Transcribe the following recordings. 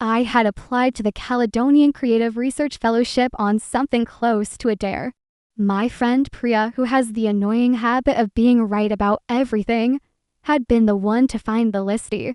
I had applied to the Caledonian Creative Research Fellowship on something close to a dare. My friend Priya, who has the annoying habit of being right about everything, had been the one to find the listie.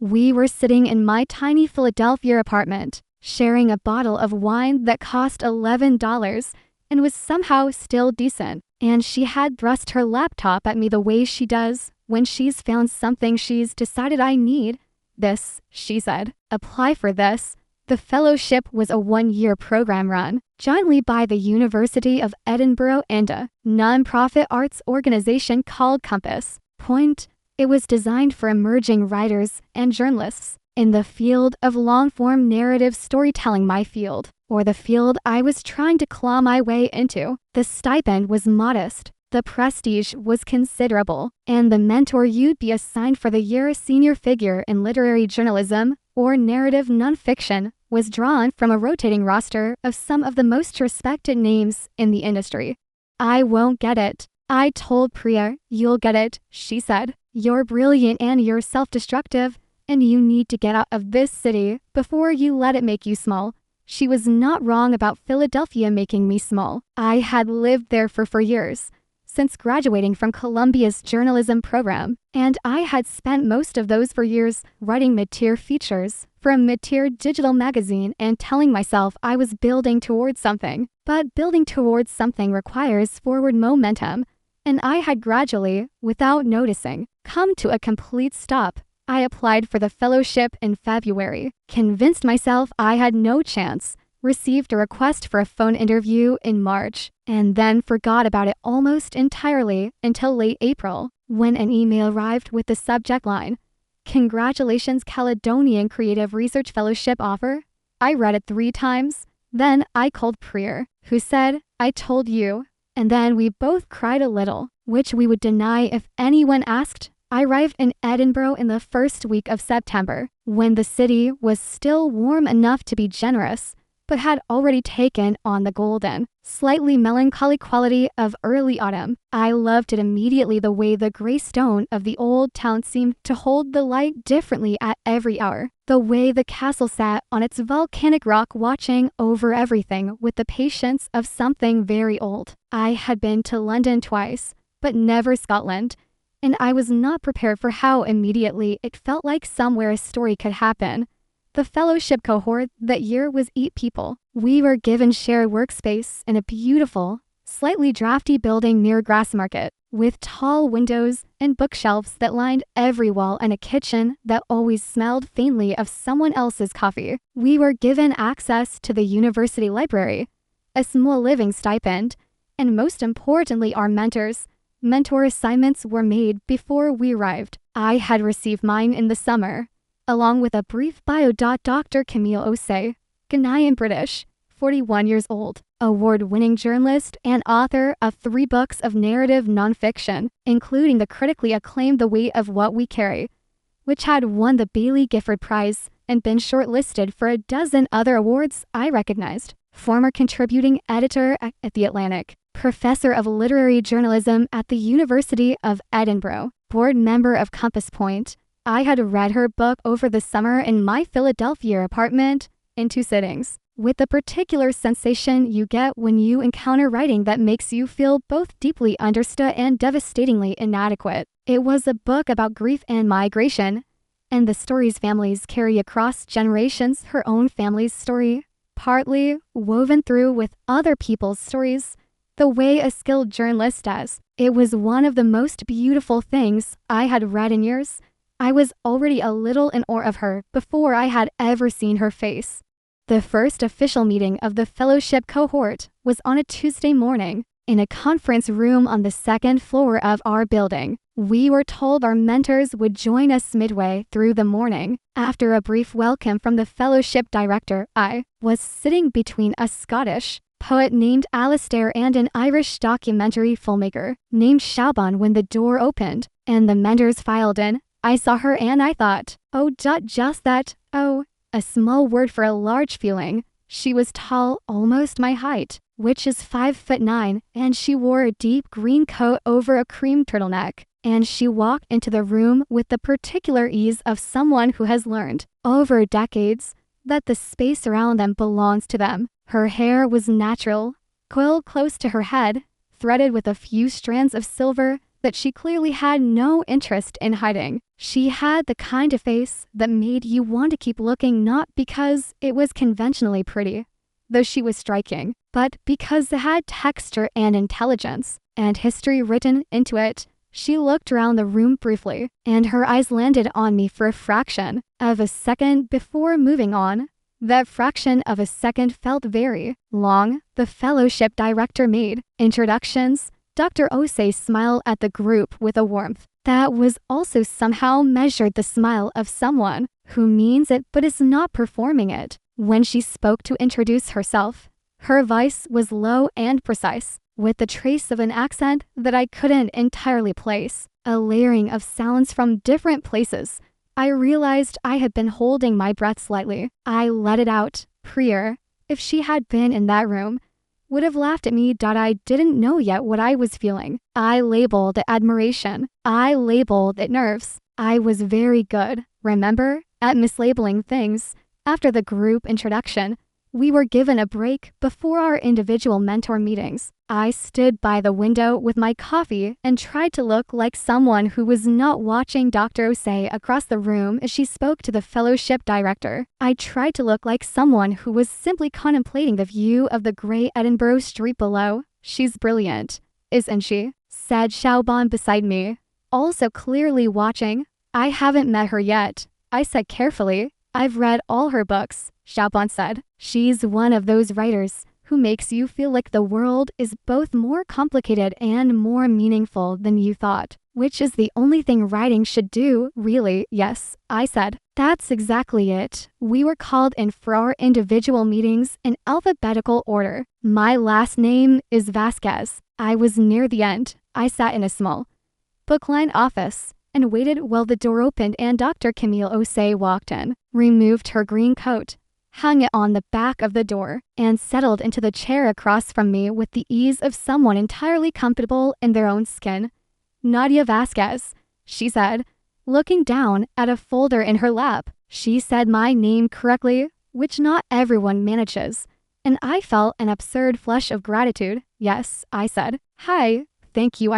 We were sitting in my tiny Philadelphia apartment, sharing a bottle of wine that cost $11 and was somehow still decent, and she had thrust her laptop at me the way she does when she's found something she's decided I need. "This," she said, "apply for this." The fellowship was a 1-year program run jointly by the University of Edinburgh and a non-profit arts organization called Compass Point. It was designed for emerging writers and journalists in the field of long-form narrative storytelling, my field, or the field I was trying to claw my way into. The stipend was modest, the prestige was considerable, and the mentor you'd be assigned for the year, senior figure in literary journalism or narrative nonfiction, was drawn from a rotating roster of some of the most respected names in the industry. "I won't get it," I told Priya. "You'll get it," she said. "You're brilliant and you're self-destructive, and you need to get out of this city before you let it make you small." She was not wrong about Philadelphia making me small. I had lived there for 4 years, since graduating from Columbia's journalism program, and I had spent most of those 4 years writing mid-tier features for a mid-tier digital magazine and telling myself I was building towards something. But building towards something requires forward momentum, and I had gradually, without noticing, come to a complete stop. I applied for the fellowship in February, convinced myself I had no chance, received a request for a phone interview in March, and then forgot about it almost entirely until late April, when an email arrived with the subject line, "Congratulations, Caledonian Creative Research Fellowship offer." I read it 3 times. Then I called Priya, who said, "I told you." And then we both cried a little, which we would deny if anyone asked. I arrived in Edinburgh in the first week of September, when the city was still warm enough to be generous, but had already taken on the golden, slightly melancholy quality of early autumn. I loved it immediately, the way the gray stone of the old town seemed to hold the light differently at every hour, the way the castle sat on its volcanic rock watching over everything with the patience of something very old. I had been to London twice, but never Scotland, and I was not prepared for how immediately it felt like somewhere a story could happen. The fellowship cohort that year was 8 people. We were given shared workspace in a beautiful, slightly drafty building near Grassmarket, with tall windows and bookshelves that lined every wall and a kitchen that always smelled faintly of someone else's coffee. We were given access to the university library, a small living stipend, and most importantly, our mentors. Mentor assignments were made before we arrived. I had received mine in the summer, along with a brief bio. Dr. Camille Osei, Ghanaian British, 41 years old, award-winning journalist and author of 3 books of narrative nonfiction, including the critically acclaimed The Weight of What We Carry, which had won the Baillie Gifford Prize and been shortlisted for a dozen other awards I recognized. Former contributing editor at The Atlantic, professor of literary journalism at the University of Edinburgh, board member of Compass Point. I had read her book over the summer in my Philadelphia apartment in 2 sittings, with the particular sensation you get when you encounter writing that makes you feel both deeply understood and devastatingly inadequate. It was a book about grief and migration, and the stories families carry across generations, her own family's story, partly woven through with other people's stories, the way a skilled journalist does. It was one of the most beautiful things I had read in years. I was already a little in awe of her before I had ever seen her face. The first official meeting of the fellowship cohort was on a Tuesday morning in a conference room on the 2nd floor of our building. We were told our mentors would join us midway through the morning. After a brief welcome from the fellowship director, I was sitting between a Scottish poet named Alistair and an Irish documentary filmmaker named Shaban when the door opened and the mentors filed in. I saw her and I thought, oh, just that, oh, a small word for a large feeling. She was tall, almost my height, which is 5'9", and she wore a deep green coat over a cream turtleneck, and she walked into the room with the particular ease of someone who has learned, over decades, that the space around them belongs to them. Her hair was natural, coiled close to her head, threaded with a few strands of silver that she clearly had no interest in hiding. She had the kind of face that made you want to keep looking, not because it was conventionally pretty, though she was striking, but because it had texture and intelligence, and history written into it. She looked around the room briefly, and her eyes landed on me for a fraction of a second before moving on. That fraction of a second felt very long. The fellowship director made introductions. Dr. Osei smiled at the group with a warmth that was also somehow measured, the smile of someone who means it but is not performing it. When she spoke to introduce herself, her voice was low and precise, with the trace of an accent that I couldn't entirely place, a layering of sounds from different places. I realized I had been holding my breath slightly. I let it out. Priya, if she had been in that room, would have laughed at me. I didn't know yet what I was feeling. I labeled it admiration. I labeled it nerves. I was very good, remember, at mislabeling things. After the group introduction, we were given a break before our individual mentor meetings. I stood by the window with my coffee and tried to look like someone who was not watching Dr. Osei across the room as she spoke to the fellowship director. I tried to look like someone who was simply contemplating the view of the gray Edinburgh street below. "She's brilliant, isn't she?" said Xiaoban beside me, also clearly watching. "I haven't met her yet," I said carefully. "I've read all her books," Xiaoban said. "She's one of those writers who makes you feel like the world is both more complicated and more meaningful than you thought, which is the only thing writing should do, really." "Yes," I said. "That's exactly it." We were called in for our individual meetings in alphabetical order. My last name is Vasquez. I was near the end. I sat in a small, book-lined office and waited while the door opened and Dr. Camille Osei walked in, removed her green coat, hung it on the back of the door, and settled into the chair across from me with the ease of someone entirely comfortable in their own skin. "Nadia Vasquez," she said, looking down at a folder in her lap. She said my name correctly, which not everyone manages, and I felt an absurd flush of gratitude. "Yes," I said. "Hi, thank you,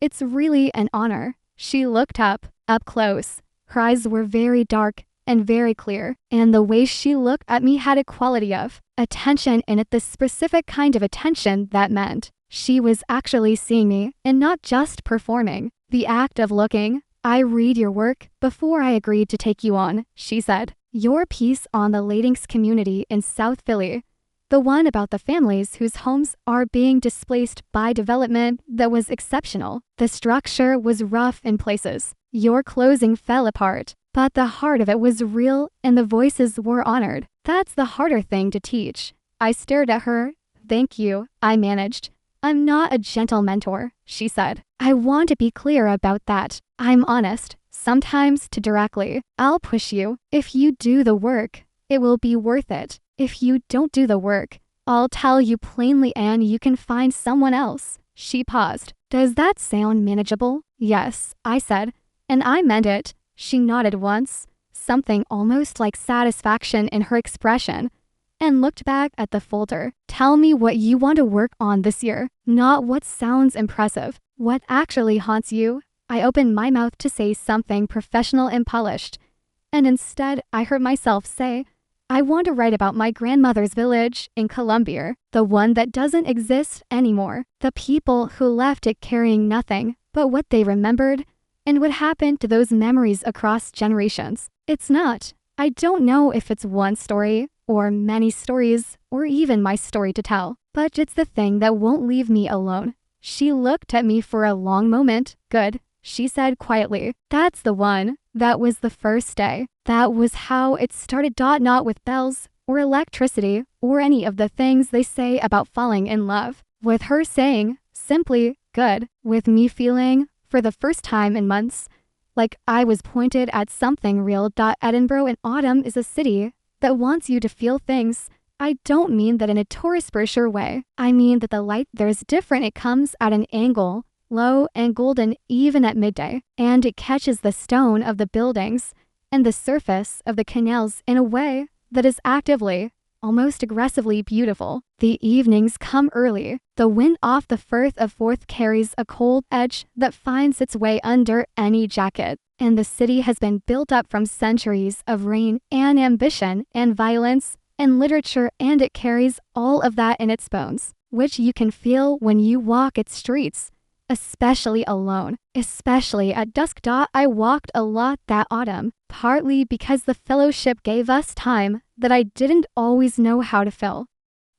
it's really an honor." She looked up close. Her eyes were very dark and very clear, and the way she looked at me had a quality of attention in it, the specific kind of attention that meant she was actually seeing me and not just performing the act of looking. "I read your work before I agreed to take you on," she said. "Your piece on the Latinx community in South Philly, the one about the families whose homes are being displaced by development, that was exceptional. The structure was rough in places. Your closing fell apart, but the heart of it was real and the voices were honored. That's the harder thing to teach." I stared at her. "Thank you," I managed. "I'm not a gentle mentor," she said. "I want to be clear about that. I'm honest, sometimes too directly. I'll push you. If you do the work, it will be worth it. If you don't do the work, I'll tell you plainly and you can find someone else." She paused. "Does that sound manageable?" "Yes," I said, and I meant it. She nodded once, something almost like satisfaction in her expression, and looked back at the folder. "Tell me what you want to work on this year, not what sounds impressive. What actually haunts you?" I opened my mouth to say something professional and polished, and instead I heard myself say, "I want to write about my grandmother's village in Colombia, the one that doesn't exist anymore. The people who left it carrying nothing but what they remembered, and what happened to those memories across generations." I don't know if it's one story, or many stories, or even my story to tell, but it's the thing that won't leave me alone. She looked at me for a long moment. "Good," she said quietly. "That's the one. That was the first day. That was how it started. Not with bells, or electricity, or any of the things they say about falling in love. With her saying, simply, 'Good,' with me feeling, for the first time in months, like I was pointed at something real. Edinburgh in autumn is a city that wants you to feel things. I don't mean that in a tourist brochure way. I mean that the light there is different. It comes at an angle, low and golden even at midday, and it catches the stone of the buildings and the surface of the canals in a way that is actively, almost aggressively beautiful. The evenings come early. The wind off the Firth of Forth carries a cold edge that finds its way under any jacket, and the city has been built up from centuries of rain and ambition and violence and literature, and it carries all of that in its bones, which you can feel when you walk its streets, especially alone, especially at dusk. I walked a lot that autumn, partly because the fellowship gave us time that I didn't always know how to fill,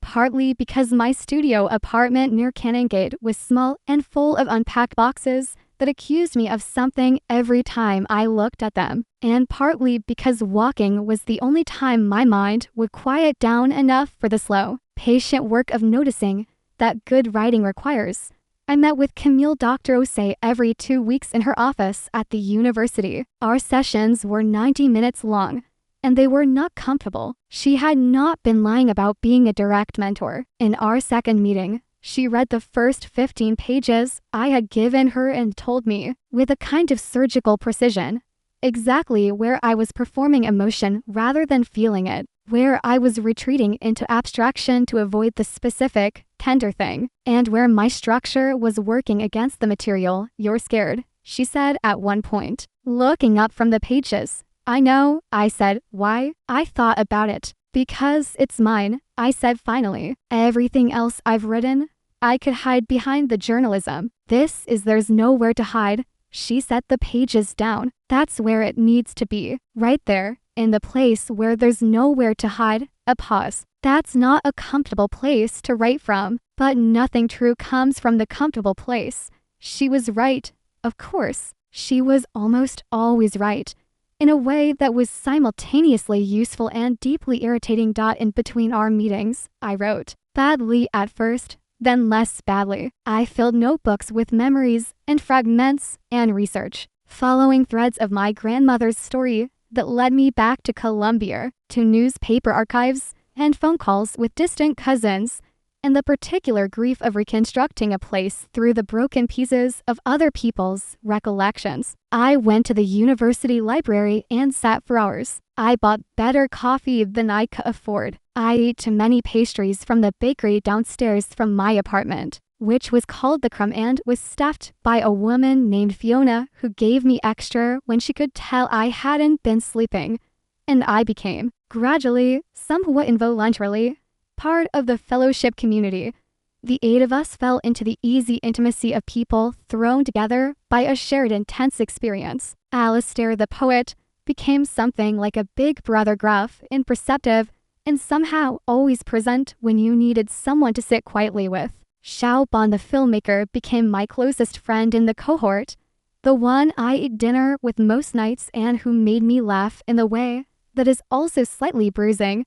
partly because my studio apartment near Canongate was small and full of unpacked boxes that accused me of something every time I looked at them, and partly because walking was the only time my mind would quiet down enough for the slow, patient work of noticing that good writing requires. I met with Camille Dr. Osei every 2 weeks in her office at the university. Our sessions were 90 minutes long, and they were not comfortable. She had not been lying about being a direct mentor. In our second meeting, she read the first 15 pages I had given her and told me, with a kind of surgical precision, exactly where I was performing emotion rather than feeling it, where I was retreating into abstraction to avoid the specific, tender thing, and where my structure was working against the material. "You're scared," she said at one point, looking up from the pages. "I know," I said. "Why?" "I thought about it. Because it's mine," I said finally. "Everything else I've written, I could hide behind the journalism. There's nowhere to hide." She set the pages down. "That's where it needs to be. Right there, in the place where there's nowhere to hide." A pause. "That's not a comfortable place to write from, but nothing true comes from the comfortable place." She was right. Of course, she was almost always right, in a way that was simultaneously useful and deeply irritating. In between our meetings, I wrote badly at first, then less badly. I filled notebooks with memories and fragments and research, following threads of my grandmother's story that led me back to Columbia, to newspaper archives and phone calls with distant cousins, and the particular grief of reconstructing a place through the broken pieces of other people's recollections. I went to the university library and sat for hours. I bought better coffee than I could afford. I ate too many pastries from the bakery downstairs from my apartment, which was called the Crumb and was staffed by a woman named Fiona who gave me extra when she could tell I hadn't been sleeping. And I became, gradually, somewhat involuntarily, part of the fellowship community. The 8 of us fell into the easy intimacy of people thrown together by a shared intense experience. Alistair the poet became something like a big brother, gruff, imperceptive, and somehow always present when you needed someone to sit quietly with. Xiaoban the filmmaker became my closest friend in the cohort, the one I ate dinner with most nights and who made me laugh in the way that is also slightly bruising.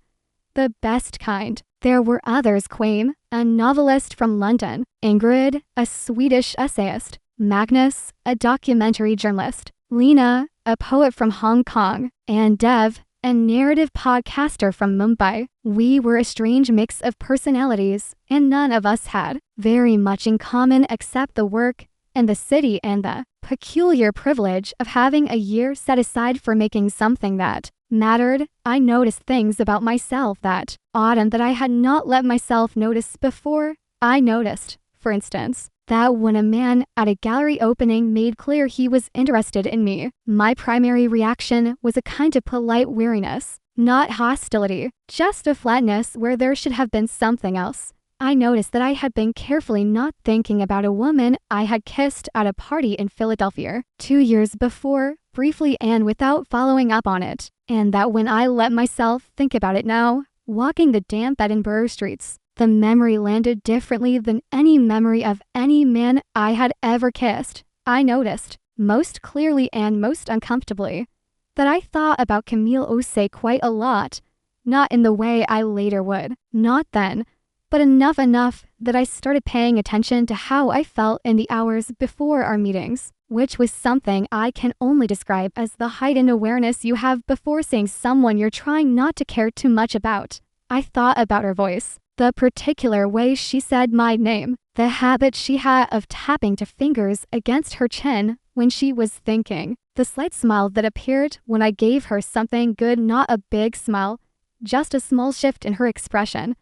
The best kind. There were others: Quaim, a novelist from London; Ingrid, a Swedish essayist; Magnus, a documentary journalist; Lena, a poet from Hong Kong; and Dev, a narrative podcaster from Mumbai. We were a strange mix of personalities, and none of us had very much in common except the work and the city and the peculiar privilege of having a year set aside for making something that mattered. I noticed things about myself that autumn that I had not let myself notice before. I noticed, for instance, that when a man at a gallery opening made clear he was interested in me, my primary reaction was a kind of polite weariness, not hostility, just a flatness where there should have been something else. I noticed that I had been carefully not thinking about a woman I had kissed at a party in Philadelphia 2 years before, briefly and without following up on it, and that when I let myself think about it now, walking the damp Edinburgh streets, the memory landed differently than any memory of any man I had ever kissed. I noticed, most clearly and most uncomfortably, that I thought about Camille Osei quite a lot, not in the way I later would, not then, but enough that I started paying attention to how I felt in the hours before our meetings, which was something I can only describe as the heightened awareness you have before seeing someone you're trying not to care too much about. I thought about her voice, The particular way she said my name, the habit she had of tapping to fingers against her chin when she was thinking, the slight smile that appeared when I gave her something good, not a big smile, just a small shift in her expression,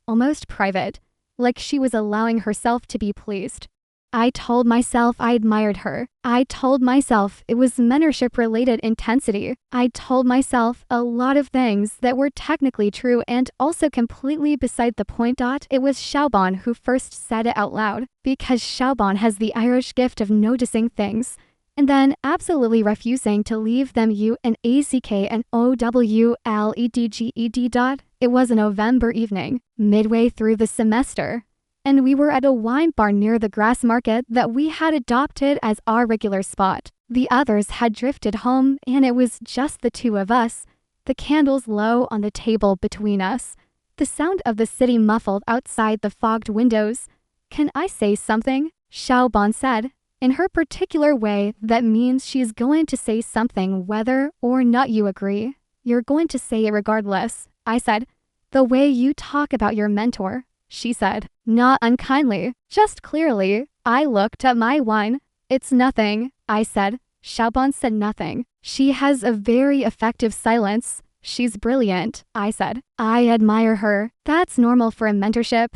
almost private, like she was allowing herself to be pleased. I told myself I admired her. I told myself it was mentorship-related intensity. I told myself a lot of things that were technically true and also completely beside the point. It was Siobhan who first said it out loud, because Siobhan has the Irish gift of noticing things, and then absolutely refusing to leave them UNACKNOWLEDGED. It was a November evening, midway through the semester, and we were at a wine bar near the grass market that we had adopted as our regular spot. The others had drifted home, and it was just the two of us, the candles low on the table between us, the sound of the city muffled outside the fogged windows. "Can I say something?" Siobhan said. In her particular way, that means she's going to say something whether or not you agree. "You're going to say it regardless," I said. "The way you talk about your mentor," she said, not unkindly, just clearly. I looked at my wine. "It's nothing," I said. Siobhan said nothing. "She has a very effective silence. She's brilliant," I said. "I admire her. That's normal for a mentorship."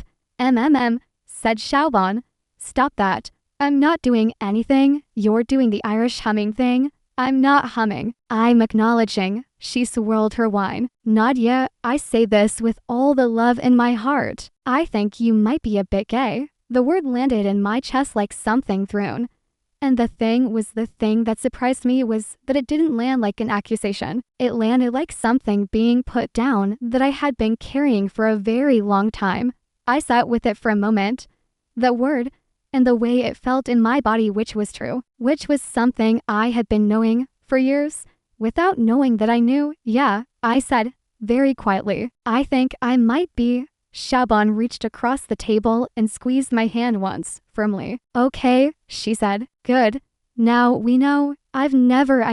Said Siobhan. "Stop that. I'm not doing anything. You're doing the Irish humming thing." "I'm not humming. I'm acknowledging." She swirled her wine. "Nadia, I say this with all the love in my heart. I think you might be a bit gay." The word landed in my chest like something thrown. And the thing that surprised me was that it didn't land like an accusation. It landed like something being put down that I had been carrying for a very long time. I sat with it for a moment. The word, and the way it felt in my body, which was true, which was something I had been knowing for years, without knowing that I knew. "Yeah," I said, very quietly. "I think I might be." Siobhan reached across the table and squeezed my hand once, firmly. "Okay," she said. "Good. Now we know. I've never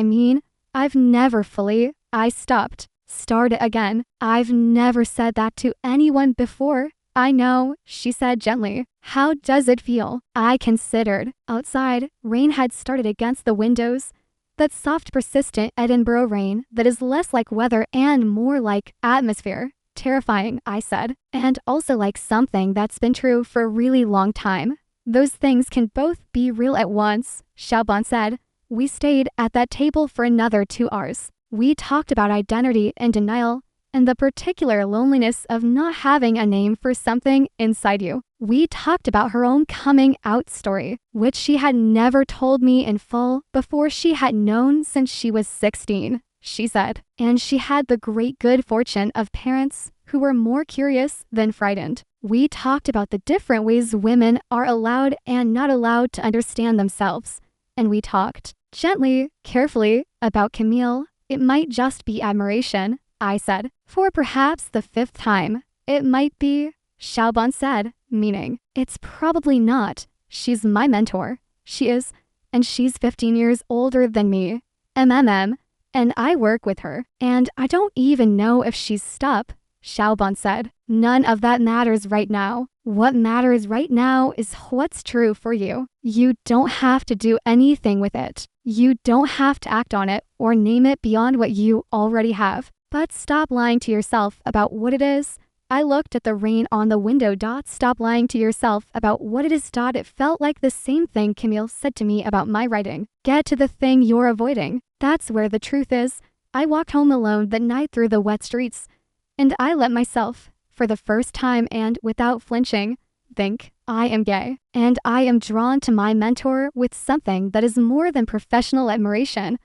fully." I stopped. Started again. "I've never said that to anyone before." "I know," she said gently. "How does it feel?" I considered. Outside, rain had started against the windows. That soft, persistent Edinburgh rain that is less like weather and more like atmosphere. "Terrifying," I said, "and also like something that's been true for a really long time." "Those things can both be real at once," Siobhan said. We stayed at that table for another 2 hours. We talked about identity and denial, and the particular loneliness of not having a name for something inside you. We talked about her own coming out story, which she had never told me in full before she had known since she was 16, she said. And she had the great good fortune of parents who were more curious than frightened. We talked about the different ways women are allowed and not allowed to understand themselves. And we talked, gently, carefully, about Camille. "It might just be admiration," I said, "for perhaps the 5th time." "It might be," Siobhan said, meaning, "It's probably not. She's my mentor. She is, and she's 15 years older than me. And I work with her. And I don't even know if she's stup," Siobhan said. "None of that matters right now. What matters right now is what's true for you. You don't have to do anything with it. You don't have to act on it or name it beyond what you already have. But stop lying to yourself about what it is." I looked at the rain on the window. "Stop lying to yourself about what it is." It felt like the same thing Camille said to me about my writing. "Get to the thing you're avoiding. That's where the truth is." I walked home alone that night through the wet streets, and I let myself, for the first time and without flinching, think I am gay. And I am drawn to my mentor with something that is more than professional admiration.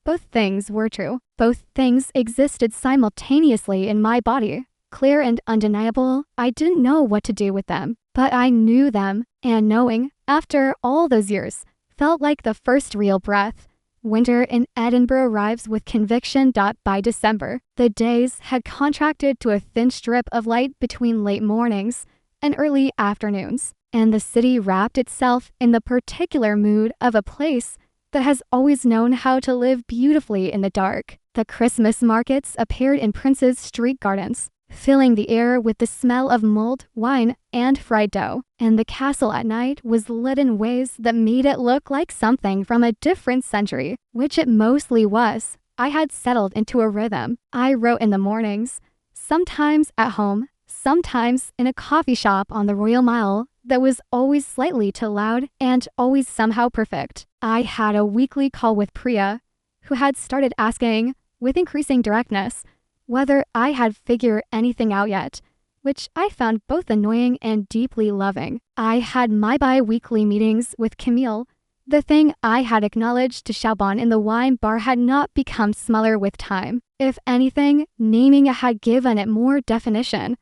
Both things were true. Both things existed simultaneously in my body. Clear and undeniable. I didn't know what to do with them, but I knew them, and knowing, after all those years, felt like the first real breath. Winter in Edinburgh arrives with conviction. By December, the days had contracted to a thin strip of light between late mornings and early afternoons, and the city wrapped itself in the particular mood of a place that has always known how to live beautifully in the dark. The Christmas markets appeared in Prince's Street gardens, filling the air with the smell of mulled wine and fried dough. And the castle at night was lit in ways that made it look like something from a different century, which it mostly was. I had settled into a rhythm. I wrote in the mornings, sometimes at home, sometimes in a coffee shop on the Royal Mile that was always slightly too loud and always somehow perfect. I had a weekly call with Priya, who had started asking, with increasing directness, whether I had figured anything out yet, which I found both annoying and deeply loving. I had my bi-weekly meetings with Camille. The thing I had acknowledged to Xiaoban in the wine bar had not become smaller with time. If anything, naming it had given it more definition.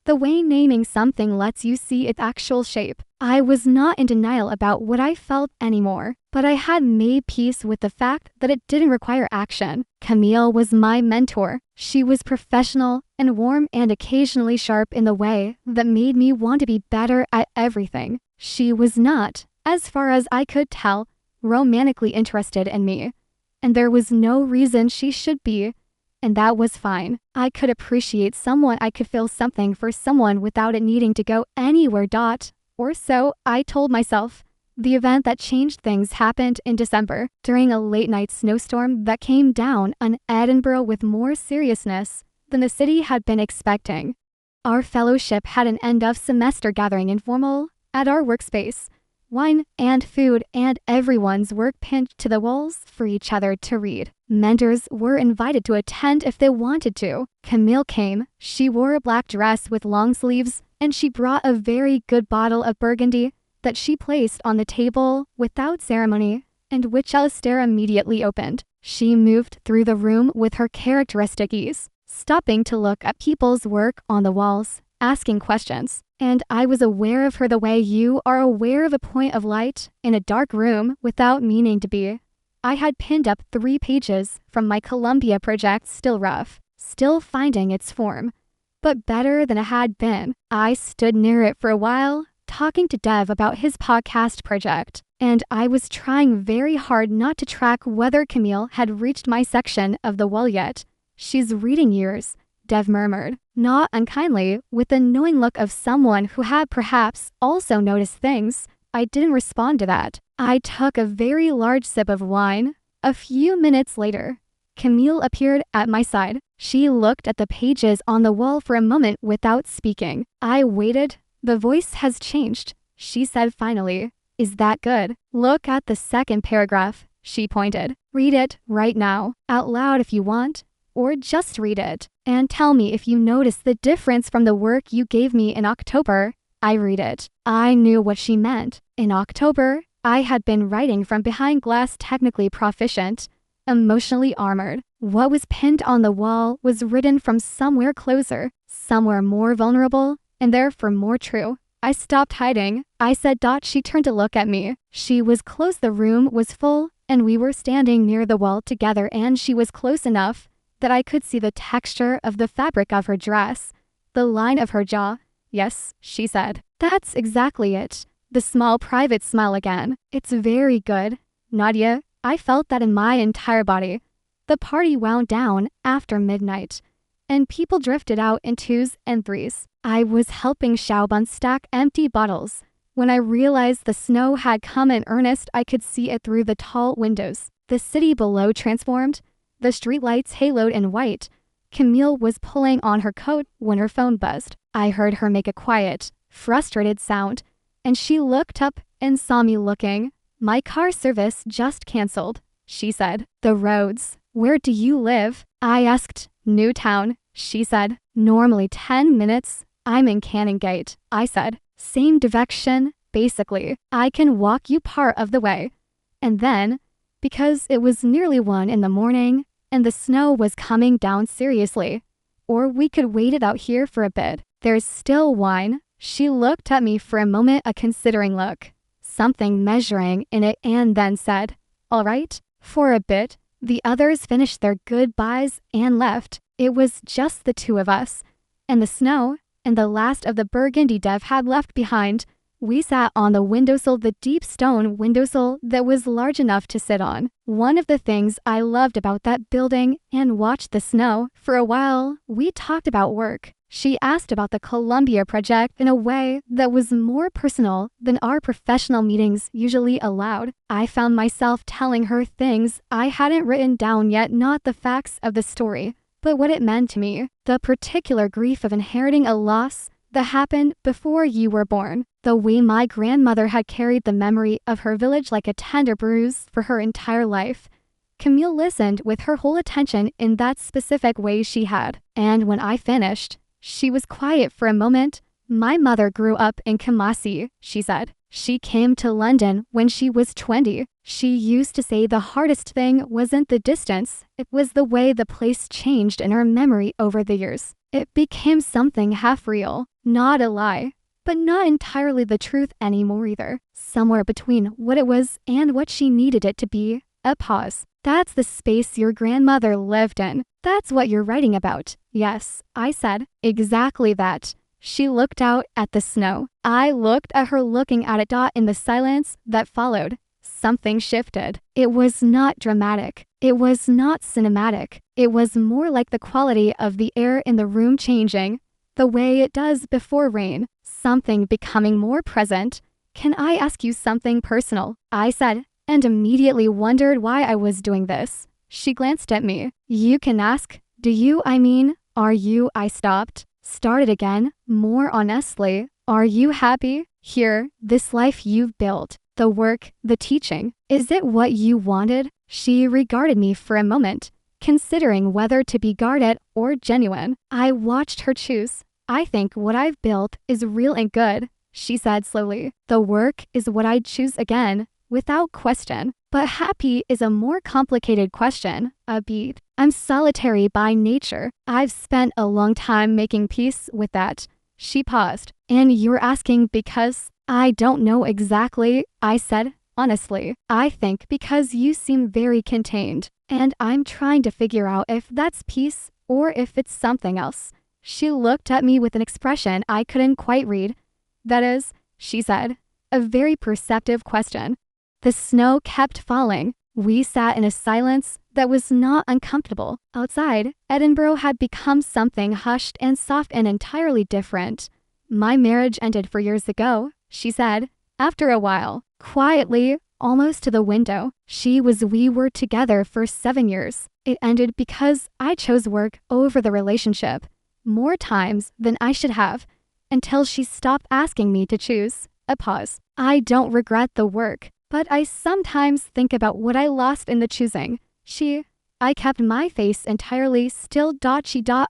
The way naming something lets you see its actual shape. I was not in denial about what I felt anymore, but I had made peace with the fact that it didn't require action. Camille was my mentor. She was professional and warm and occasionally sharp in the way that made me want to be better at everything. She was not, as far as I could tell, romantically interested in me, and there was no reason she should be. And that was fine. I could appreciate someone. I could feel something for someone without it needing to go anywhere. Or so I told myself. The event that changed things happened in December, during a late-night snowstorm that came down on Edinburgh with more seriousness than the city had been expecting. Our fellowship had an end-of-semester gathering informal at our workspace. Wine and food and everyone's work pinned to the walls for each other to read. Mentors were invited to attend if they wanted to. Camille came. She wore a black dress with long sleeves, and she brought a very good bottle of Burgundy that she placed on the table without ceremony, and which Alistair immediately opened. She moved through the room with her characteristic ease, stopping to look at people's work on the walls, asking questions. And I was aware of her the way you are aware of a point of light in a dark room without meaning to be. I had pinned up 3 pages from my Columbia project, still rough, still finding its form, but better than it had been. I stood near it for a while, talking to Dev about his podcast project, and I was trying very hard not to track whether Camille had reached my section of the wall yet. She's reading yours, Dev murmured, not unkindly, with the knowing look of someone who had perhaps also noticed things. I didn't respond to that. I took a very large sip of wine. A few minutes later, Camille appeared at my side. She looked at the pages on the wall for a moment without speaking. I waited. The voice has changed, she said finally. Is that good? Look at the second paragraph, she pointed. Read it right now, out loud if you want, or just read it, and tell me if you notice the difference from the work you gave me in October. I read it. I knew what she meant. In October, I had been writing from behind glass, technically proficient, emotionally armored. What was pinned on the wall was written from somewhere closer, somewhere more vulnerable, and therefore more true. I stopped hiding. I said. She turned to look at me. She was close. The room was full, and we were standing near the wall together, and she was close enough that I could see the texture of the fabric of her dress, the line of her jaw. Yes, she said. That's exactly it. The small private smile again. It's very good, Nadia. I felt that in my entire body. The party wound down after midnight, and people drifted out in 2s and 3s. I was helping Xiaoban stack empty bottles. When I realized the snow had come in earnest, I could see it through the tall windows. The city below transformed, the streetlights haloed in white. Camille was pulling on her coat when her phone buzzed. I heard her make a quiet, frustrated sound, and she looked up and saw me looking. My car service just canceled, she said. The roads. Where do you live? I asked. Newtown, she said. Normally 10 minutes. I'm in Canongate, I said. Same direction, basically. I can walk you part of the way. And then, because it was nearly 1 in the morning, and the snow was coming down seriously, or we could wait it out here for a bit. There's still wine. She looked at me for a moment, a considering look, something measuring in it, and then said, all right, for a bit. The others finished their goodbyes and left. It was just the 2 of us, and the snow, and the last of the Burgundy Dev had left behind. We sat on the windowsill, the deep stone windowsill that was large enough to sit on. One of the things I loved about that building, and watched the snow. For a while, we talked about work. She asked about the Columbia project in a way that was more personal than our professional meetings usually allowed. I found myself telling her things I hadn't written down yet, not the facts of the story, but what it meant to me. The particular grief of inheriting a loss that happened before you were born. The way my grandmother had carried the memory of her village like a tender bruise for her entire life. Camille listened with her whole attention in that specific way she had. And when I finished, she was quiet for a moment. My mother grew up in Kumasi, she said. She came to London when she was 20. She used to say the hardest thing wasn't the distance, it was the way the place changed in her memory over the years. It became something half real, not a lie, but not entirely the truth anymore either. Somewhere between what it was and what she needed it to be. A pause. That's the space your grandmother lived in. That's what you're writing about. Yes, I said. Exactly that. She looked out at the snow. I looked at her looking at it. In the silence that followed, something shifted. It was not dramatic. It was not cinematic. It was more like the quality of the air in the room changing, the way it does before rain, something becoming more present. Can I ask you something personal? I said, and immediately wondered why I was doing this. She glanced at me. You can ask. Do you, I mean, are you? I stopped. Started again, more honestly. Are you happy? Here, this life you've built, the work, the teaching, is it what you wanted? She regarded me for a moment, considering whether to be guarded or genuine. I watched her choose. I think what I've built is real and good, she said slowly. The work is what I'd choose again, without question. But happy is a more complicated question, a beat. I'm solitary by nature. I've spent a long time making peace with that. She paused. And you're asking because? I don't know exactly, I said, honestly. I think because you seem very contained, and I'm trying to figure out if that's peace or if it's something else. She looked at me with an expression I couldn't quite read. That is, she said, a very perceptive question. The snow kept falling. We sat in a silence that was not uncomfortable. Outside, Edinburgh had become something hushed and soft and entirely different. My marriage ended 4 years ago, she said, after a while, quietly, almost to the window. We were together for 7 years. It ended because I chose work over the relationship, more times than I should have, until she stopped asking me to choose. A pause. I don't regret the work, but I sometimes think about what I lost in the choosing. I kept my face entirely still.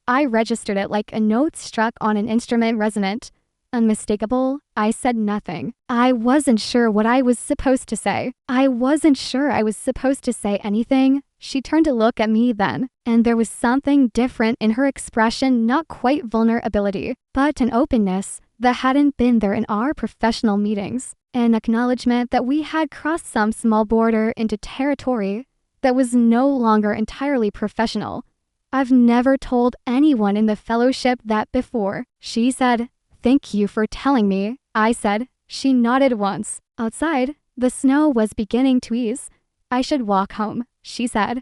I registered it like a note struck on an instrument, resonant, unmistakable. I said nothing. I wasn't sure what I was supposed to say. I wasn't sure I was supposed to say anything. She turned to look at me then, and there was something different in her expression, not quite vulnerability, but an openness that hadn't been there in our professional meetings. An acknowledgement that we had crossed some small border into territory that was no longer entirely professional. I've never told anyone in the fellowship that before. She said, "Thank you for telling me," I said. She nodded once. Outside, the snow was beginning to ease. I should walk home, she said.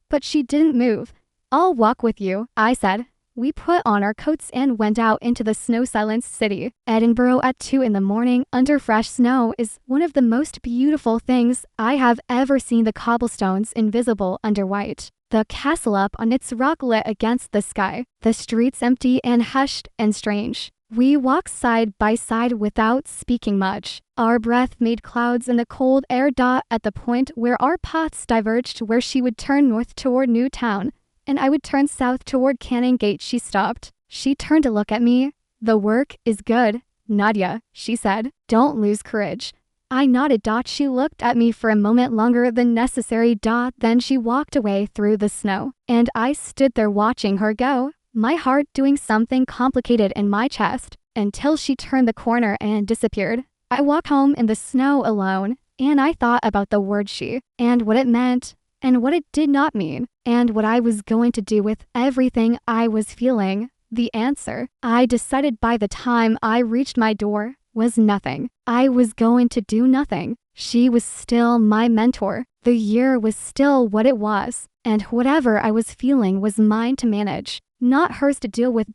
But she didn't move. I'll walk with you, I said. We put on our coats and went out into the snow-silenced city. Edinburgh at 2 in the morning under fresh snow is one of the most beautiful things I have ever seen. The cobblestones invisible under white. The castle up on its rock lit against the sky. The streets empty and hushed and strange. We walked side by side without speaking much. Our breath made clouds in the cold air. At the point where our paths diverged, where she would turn north toward Newtown, and I would turn south toward Canongate, she stopped. She turned to look at me. The work is good, Nadia, she said. Don't lose courage. I nodded. She looked at me for a moment longer than necessary. Then she walked away through the snow, and I stood there watching her go, my heart doing something complicated in my chest, until she turned the corner and disappeared. I walked home in the snow alone, and I thought about the word she, and what it meant, and what it did not mean, and what I was going to do with everything I was feeling. The answer, I decided by the time I reached my door, was nothing. I was going to do nothing. She was still my mentor. The year was still what it was, and whatever I was feeling was mine to manage. not hers to deal with.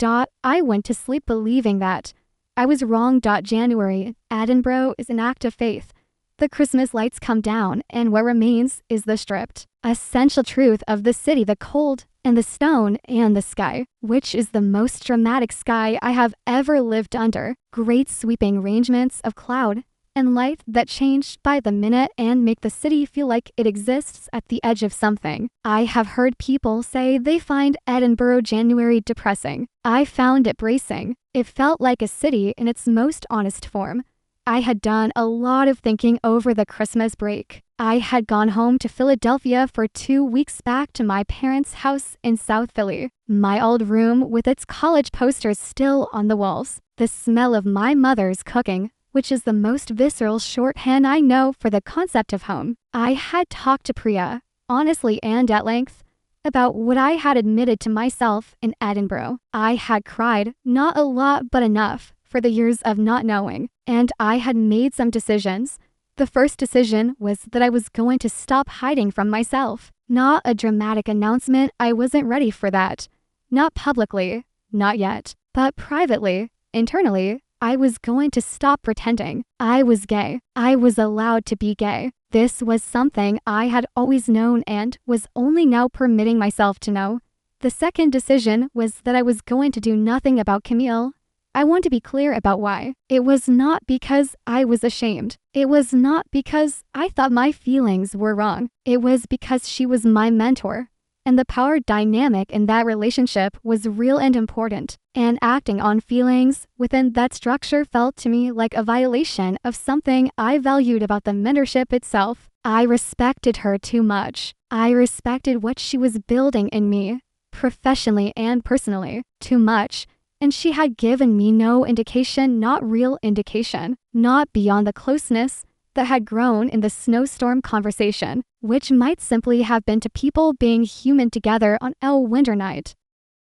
I went to sleep believing that. I was wrong. January, Edinburgh is an act of faith. The Christmas lights come down, and what remains is the stripped, essential truth of the city, the cold, and the stone, and the sky, which is the most dramatic sky I have ever lived under. Great sweeping arrangements of cloud and light that change by the minute and make the city feel like it exists at the edge of something. I have heard people say they find Edinburgh January depressing. I found it bracing. It felt like a city in its most honest form. I had done a lot of thinking over the Christmas break. I had gone home to Philadelphia for 2 weeks, back to my parents' house in South Philly. My old room with its college posters still on the walls. The smell of my mother's cooking, which is the most visceral shorthand I know for the concept of home. I had talked to Priya, honestly and at length, about what I had admitted to myself in Edinburgh. I had cried, not a lot but enough, for the years of not knowing, and I had made some decisions. The first decision was that I was going to stop hiding from myself. Not a dramatic announcement, I wasn't ready for that. Not publicly, not yet, but privately, internally, I was going to stop pretending. I was gay. I was allowed to be gay. This was something I had always known and was only now permitting myself to know. The second decision was that I was going to do nothing about Camille. I want to be clear about why. It was not because I was ashamed. It was not because I thought my feelings were wrong. It was because she was my mentor, and the power dynamic in that relationship was real and important. And acting on feelings within that structure felt to me like a violation of something I valued about the mentorship itself. I respected her too much. I respected what she was building in me, professionally and personally, too much. And she had given me no indication, not real indication, not beyond the closeness that had grown in the snowstorm conversation, which might simply have been to people being human together on a winter night.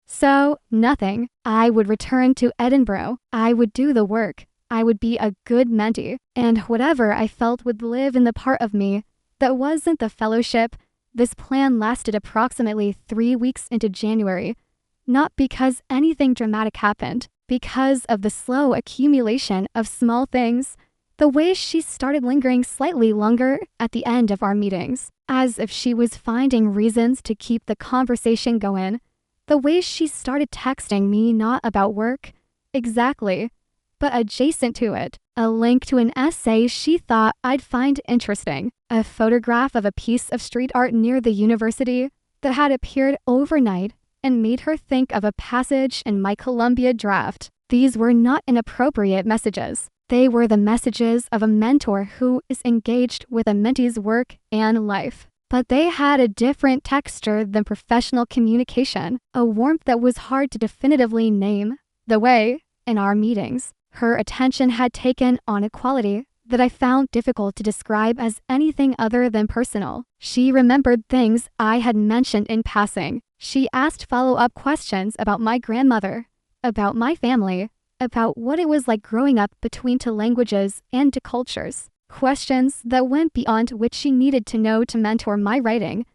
So, nothing. I would return to Edinburgh. I would do the work. I would be a good mentee, and whatever I felt would live in the part of me that wasn't the fellowship. This plan lasted approximately 3 weeks into January. Not because anything dramatic happened, because of the slow accumulation of small things, the way she started lingering slightly longer at the end of our meetings, as if she was finding reasons to keep the conversation going, the way she started texting me not about work, exactly, but adjacent to it, a link to an essay she thought I'd find interesting, a photograph of a piece of street art near the university that had appeared overnight and made her think of a passage in my Columbia draft. These were not inappropriate messages. They were the messages of a mentor who is engaged with a mentee's work and life. But they had a different texture than professional communication, a warmth that was hard to definitively name. The way, in our meetings, her attention had taken on a quality that I found difficult to describe as anything other than personal. She remembered things I had mentioned in passing. She asked follow-up questions about my grandmother, about my family, about what it was like growing up between two languages and two cultures. Questions that went beyond what she needed to know to mentor my writing.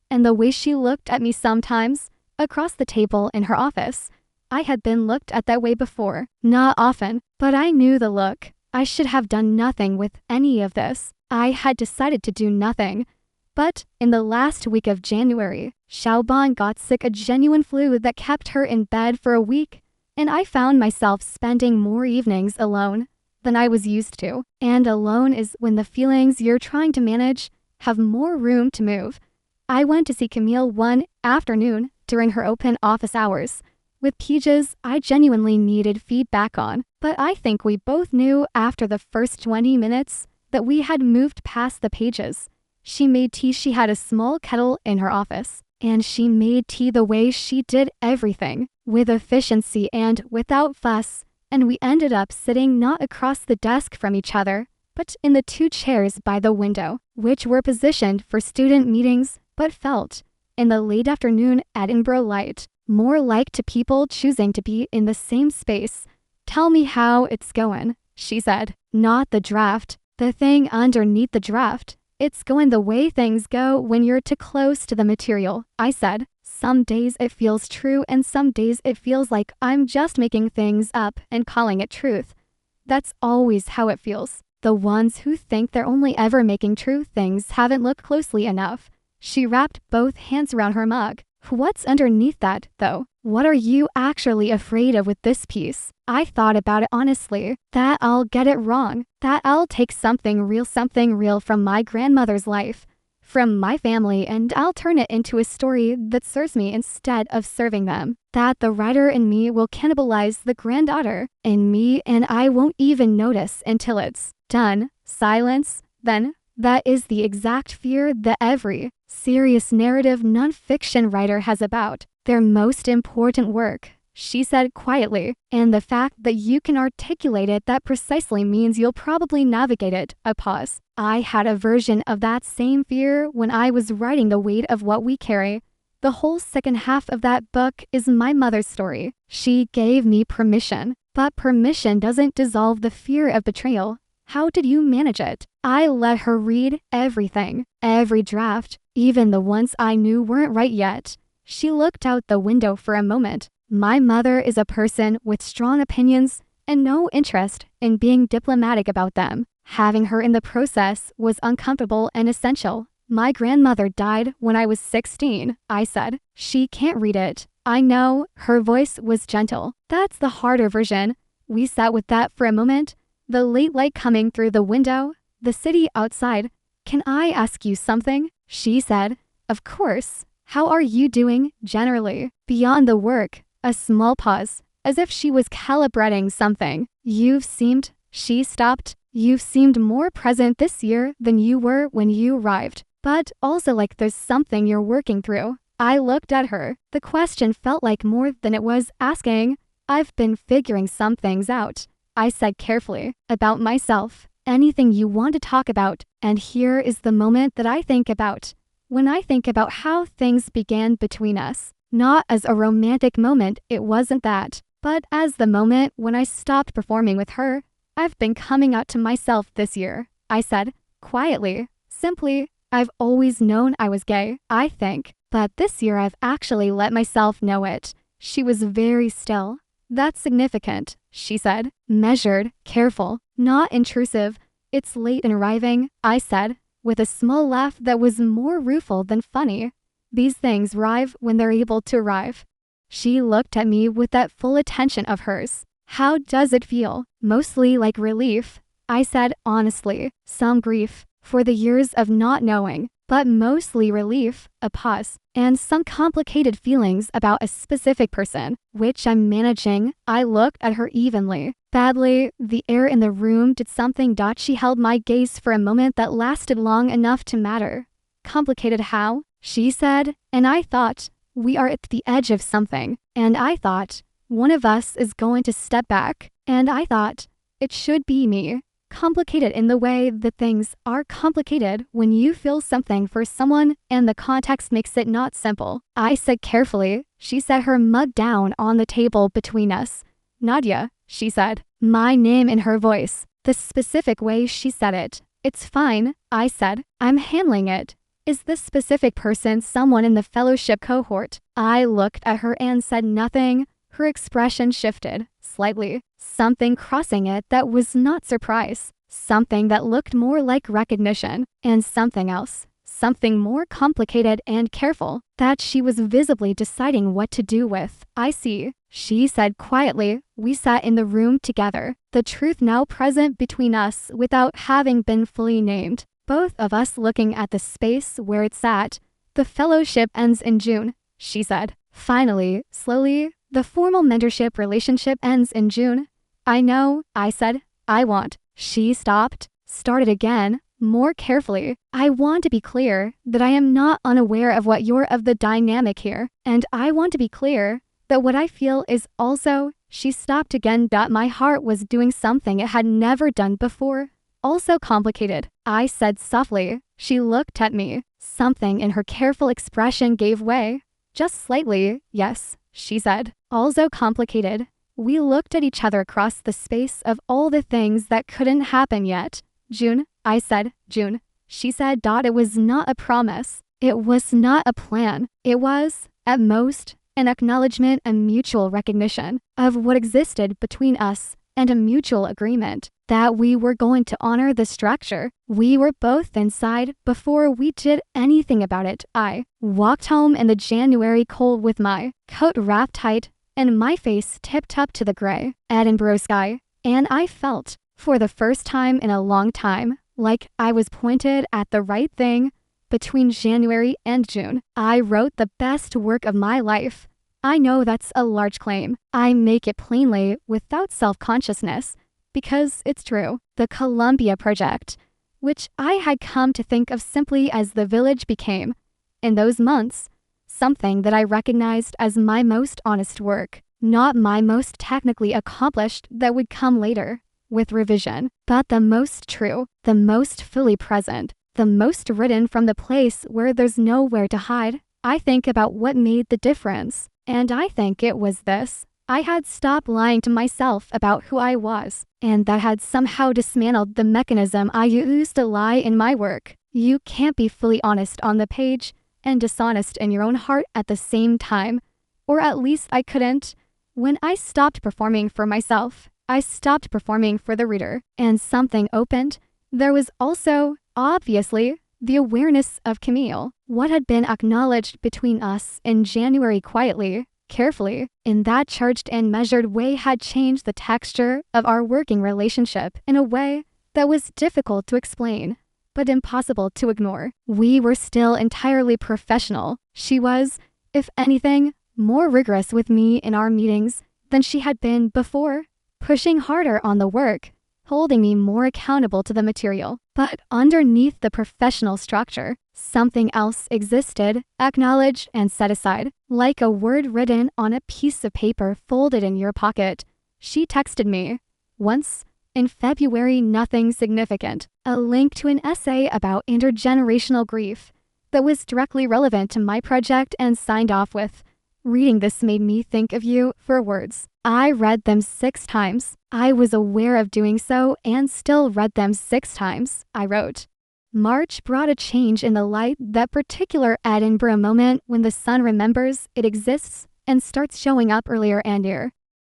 And the way she looked at me sometimes, across the table in her office, I had been looked at that way before. Not often, but I knew the look. I should have done nothing with any of this. I had decided to do nothing. But in the last week of January, Xiaoban got sick, a genuine flu that kept her in bed for a week, and I found myself spending more evenings alone than I was used to. And alone is when the feelings you're trying to manage have more room to move. I went to see Camille one afternoon during her open office hours with pages I genuinely needed feedback on, but I think we both knew after the first 20 minutes that we had moved past the pages. She made tea. She had a small kettle in her office, and she made tea the way she did everything, with efficiency and without fuss, and we ended up sitting not across the desk from each other, but in the 2 chairs by the window, which were positioned for student meetings, but felt, in the late afternoon Edinburgh light, more like to people choosing to be in the same space. "Tell me how it's going," she said. "Not the draft, the thing underneath the draft. It's going the way things go when you're too close to the material," I said. Some days it feels true and some days it feels like I'm just making things up and calling it truth. That's always how it feels. The ones who think they're only ever making true things haven't looked closely enough. She wrapped both hands around her mug. What's underneath that, though? What are you actually afraid of with this piece? I thought about it honestly. That I'll get it wrong. That I'll take something real from my grandmother's life, from my family, and I'll turn it into a story that serves me instead of serving them. That the writer in me will cannibalize the granddaughter in me and I won't even notice until it's done. Silence. Then, that is the exact fear that every serious narrative nonfiction writer has about their most important work, she said quietly, and the fact that you can articulate it that precisely means you'll probably navigate it. A pause. I had a version of that same fear when I was writing The Weight of What We Carry. The whole second half of that book is my mother's story. She gave me permission, but permission doesn't dissolve the fear of betrayal. How did you manage it? I let her read everything, every draft, even the ones I knew weren't right yet. She looked out the window for a moment. My mother is a person with strong opinions and no interest in being diplomatic about them. Having her in the process was uncomfortable and essential. My grandmother died when I was 16, I said. She can't read it. I know. Her voice was gentle. That's the harder version. We sat with that for a moment. The late light coming through the window, the city outside. Can I ask you something? She said. Of course. How are you doing, generally? Beyond the work. A small pause, as if she was calibrating something. She stopped. You've seemed more present this year than you were when you arrived. But also like there's something you're working through. I looked at her. The question felt like more than it was asking. I've been figuring some things out, I said carefully, about myself. Anything you want to talk about. And here is the moment that I think about. When I think about how things began between us, not as a romantic moment, it wasn't that, but as the moment when I stopped performing with her. I've been coming out to myself this year, I said, quietly, simply. I've always known I was gay, I think, but this year I've actually let myself know it. She was very still. That's significant, she said, measured, careful, not intrusive. It's late in arriving, I said, with a small laugh that was more rueful than funny. These things arrive when they're able to arrive. She looked at me with that full attention of hers. How does it feel? Mostly like relief, I said honestly. Some grief for the years of not knowing, but mostly relief. A pause. And some complicated feelings about a specific person, which I'm managing. I looked at her evenly. Badly, the air in the room did something. She held my gaze for a moment that lasted long enough to matter. Complicated how? She said, and I thought, we are at the edge of something. And I thought, one of us is going to step back. And I thought, it should be me. Complicated in the way that things are complicated when you feel something for someone and the context makes it not simple. I said carefully. She set her mug down on the table between us. Nadia, she said, my name in her voice, the specific way she said it. It's fine, I said. I'm handling it. Is this specific person someone in the fellowship cohort? I looked at her and said nothing. Her expression shifted slightly, something crossing it that was not surprise, something that looked more like recognition, and something else, something more complicated and careful, that she was visibly deciding what to do with. I see, she said quietly. We sat in the room together, the truth now present between us without having been fully named, both of us looking at the space where it sat. The fellowship ends in June, she said. Finally, slowly, the formal mentorship relationship ends in June. I know, I said. I want. She stopped, started again, more carefully. I want to be clear that I am not unaware of what you're of the dynamic here. And I want to be clear that what I feel is also. She stopped again. My heart was doing something it had never done before. Also complicated, I said softly. She looked at me. Something in her careful expression gave way. Just slightly, yes, she said. Also complicated. We looked at each other across the space of all the things that couldn't happen yet. June, I said. June, she said. It was not a promise. It was not a plan. It was, At most, an acknowledgement and mutual recognition of what existed between us and a mutual agreement that we were going to honor the structure. We were both inside before we did anything about it. I walked home in the January cold with my coat wrapped tight and my face tipped up to the gray Edinburgh sky, and I felt, for the first time in a long time, like I was pointed at the right thing. Between January and June, I wrote the best work of my life. I know that's a large claim. I make it plainly without self-consciousness because it's true. The Columbia Project, which I had come to think of simply as the village, became, in those months, something that I recognized as my most honest work, not my most technically accomplished that would come later with revision, but the most true, the most fully present, the most written from the place where there's nowhere to hide. I think about what made the difference, and I think it was this. I had stopped lying to myself about who I was, and that had somehow dismantled the mechanism I used to lie in my work. You can't be fully honest on the page and dishonest in your own heart at the same time, or at least I couldn't. When I stopped performing for myself, I stopped performing for the reader, and something opened. There was also, obviously, the awareness of Camille. What had been acknowledged between us in January quietly, carefully, in that charged and measured way had changed the texture of our working relationship in a way that was difficult to explain, but impossible to ignore. We were still entirely professional. She was, if anything, more rigorous with me in our meetings than she had been before, pushing harder on the work, holding me more accountable to the material. But underneath the professional structure, something else existed, acknowledged and set aside, like a word written on a piece of paper folded in your pocket. She texted me once, in February, nothing significant, a link to an essay about intergenerational grief that was directly relevant to my project and signed off with, "Reading this made me think of you," for words. I read them 6 times. I was aware of doing so and still read them 6 times, I wrote. March brought a change in the light, that particular Edinburgh moment when the sun remembers it exists and starts showing up earlier and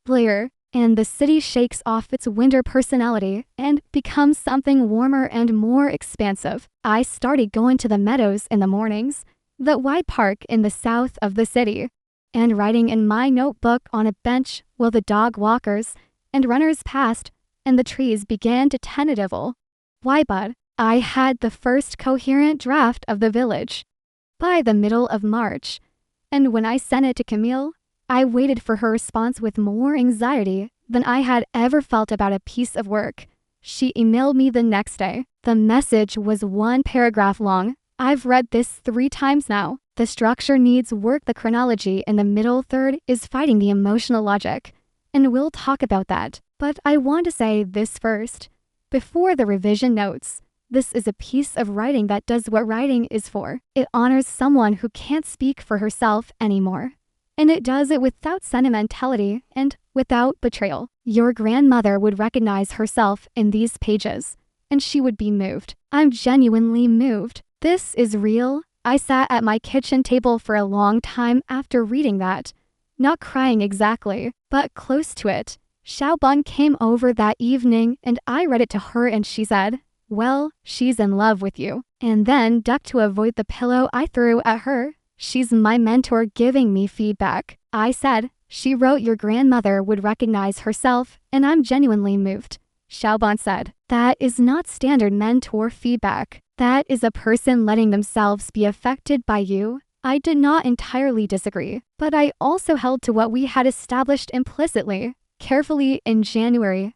earlier, and the city shakes off its winter personality and becomes something warmer and more expansive. I started going to the meadows in the mornings, the wide park in the south of the city, and writing in my notebook on a bench while the dog walkers and runners passed and the trees began to tentatively. Why, bud, I had the first coherent draft of the village by the middle of March, and when I sent it to Camille, I waited for her response with more anxiety than I had ever felt about a piece of work. She emailed me the next day. The message was 1 paragraph long. "I've read this 3 times now. The structure needs work. The chronology in the middle third is fighting the emotional logic, and we'll talk about that. But I want to say this first, before the revision notes. This is a piece of writing that does what writing is for. It honors someone who can't speak for herself anymore. And it does it without sentimentality and without betrayal. Your grandmother would recognize herself in these pages, and she would be moved. I'm genuinely moved. This is real." I sat at my kitchen table for a long time after reading that, not crying exactly, but close to it. Xiaobang came over that evening and I read it to her and she said, "Well, she's in love with you," and then ducked to avoid the pillow I threw at her. "She's my mentor giving me feedback." I said, "She wrote your grandmother would recognize herself and I'm genuinely moved." Xiaobang said, "That is not standard mentor feedback. That is a person letting themselves be affected by you." I did not entirely disagree, but I also held to what we had established implicitly, carefully in June,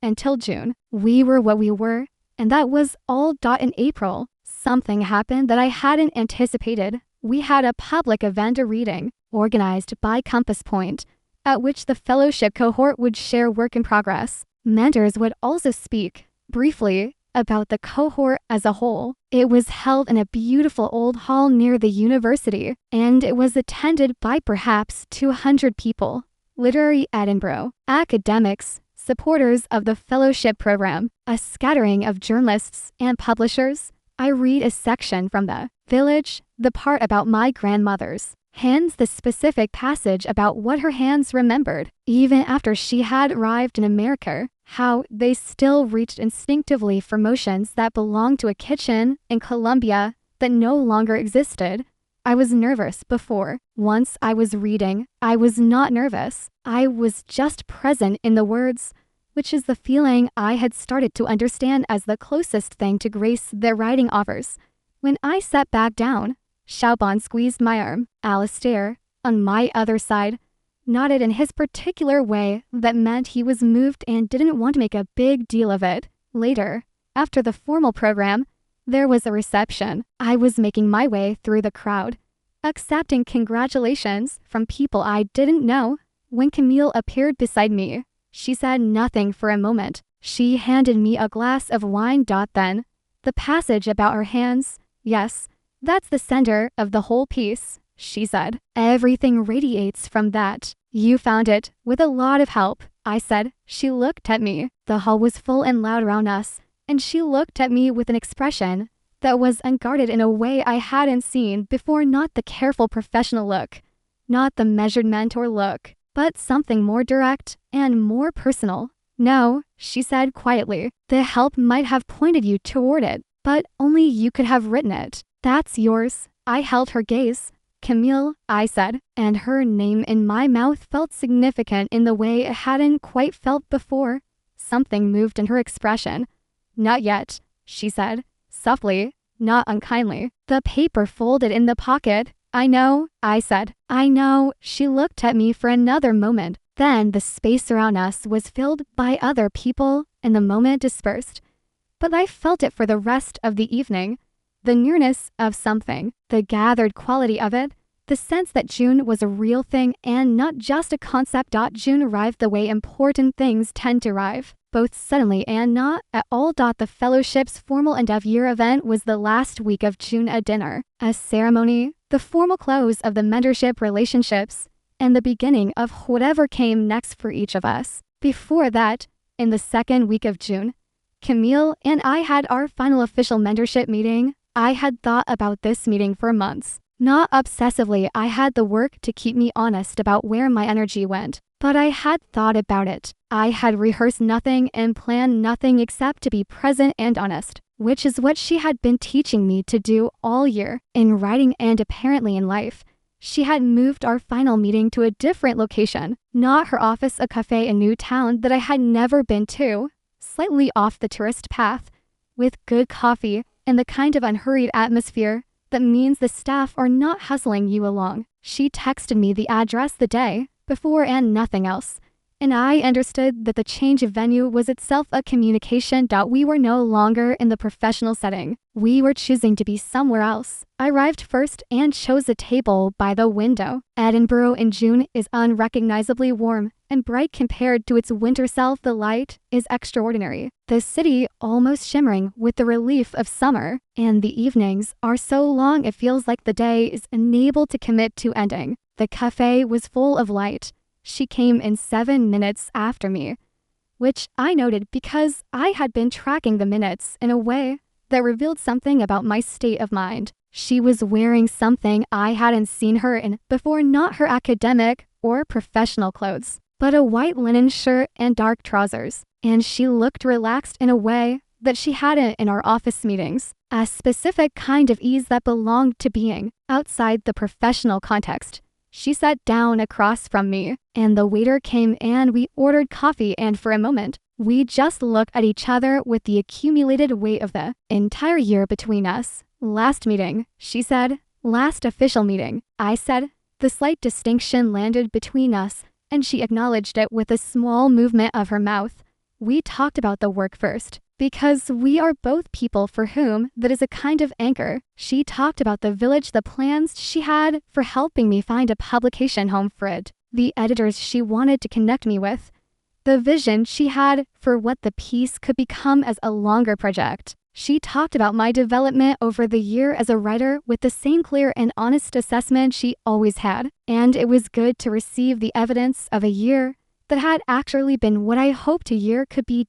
until June. We were what we were, and that was all. In April, something happened that I hadn't anticipated. We had a public event, a reading, organized by Compass Point, at which the fellowship cohort would share work in progress. Mentors would also speak, briefly, about the cohort as a whole. It was held in a beautiful old hall near the university, and it was attended by perhaps 200 people. Literary Edinburgh, academics, supporters of the fellowship program, a scattering of journalists and publishers. I read a section from the village, the part about my grandmother's Hands the specific passage about what her hands remembered, even after she had arrived in America, how they still reached instinctively for motions that belonged to a kitchen in Colombia that no longer existed. I was nervous before. Once I was reading, I was not nervous. I was just present in the words, which is the feeling I had started to understand as the closest thing to grace that writing offers. When I sat back down, Shaubon squeezed my arm. Alistair, on my other side, nodded in his particular way that meant he was moved and didn't want to make a big deal of it. Later, after the formal program, there was a reception. I was making my way through the crowd, accepting congratulations from people I didn't know, when Camille appeared beside me. She said nothing for a moment. She handed me a glass of wine. Then, the passage about her hands, yes, that's the center of the whole piece, she said. Everything radiates from that. You found it, with a lot of help, I said. She looked at me. The hall was full and loud around us, and she looked at me with an expression that was unguarded in a way I hadn't seen before. Not the careful professional look, not the measured mentor look, but something more direct and more personal. No, she said quietly, the help might have pointed you toward it, but only you could have written it. That's yours. I held her gaze. Camille, I said, and her name in my mouth felt significant in the way it hadn't quite felt before. Something moved in her expression. Not yet, she said, softly, not unkindly. The paper folded in the pocket. I know, I said. I know. She looked at me for another moment. Then the space around us was filled by other people, and the moment dispersed. But I felt it for the rest of the evening. The nearness of something, the gathered quality of it, the sense that June was a real thing and not just a concept. June arrived the way important things tend to arrive, both suddenly and not at all. The fellowship's formal end-of-year event was the last week of June, a dinner, a ceremony, the formal close of the mentorship relationships, and the beginning of whatever came next for each of us. Before that, in the second week of June, Camille and I had our final official mentorship meeting. I had thought about this meeting for months. Not obsessively, I had the work to keep me honest about where my energy went, but I had thought about it. I had rehearsed nothing and planned nothing except to be present and honest, which is what she had been teaching me to do all year, in writing and apparently in life. She had moved our final meeting to a different location, not her office, a cafe in New Town that I had never been to, slightly off the tourist path, with good coffee and the kind of unhurried atmosphere that means the staff are not hustling you along. She texted me the address the day before and nothing else, and I understood that the change of venue was itself a communication. We were no longer in the professional setting. We were choosing to be somewhere else. I arrived first and chose a table by the window. Edinburgh in June is unrecognizably warm and bright compared to its winter self. The light is extraordinary. The city almost shimmering with the relief of summer, and the evenings are so long it feels like the day is unable to commit to ending. The cafe was full of light. She came in 7 minutes after me, which I noted because I had been tracking the minutes in a way that revealed something about my state of mind. She was wearing something I hadn't seen her in before, not her academic or professional clothes, but a white linen shirt and dark trousers, and she looked relaxed in a way that she hadn't in our office meetings, a specific kind of ease that belonged to being outside the professional context. She sat down across from me, and the waiter came and we ordered coffee, and for a moment, we just looked at each other with the accumulated weight of the entire year between us. Last meeting, she said. Last official meeting, I said. The slight distinction landed between us, and she acknowledged it with a small movement of her mouth. We talked about the work first, because we are both people for whom that is a kind of anchor. She talked about the village, the plans she had for helping me find a publication home for it, the editors she wanted to connect me with, the vision she had for what the piece could become as a longer project. She talked about my development over the year as a writer with the same clear and honest assessment she always had, and it was good to receive the evidence of a year that had actually been what I hoped a year could be.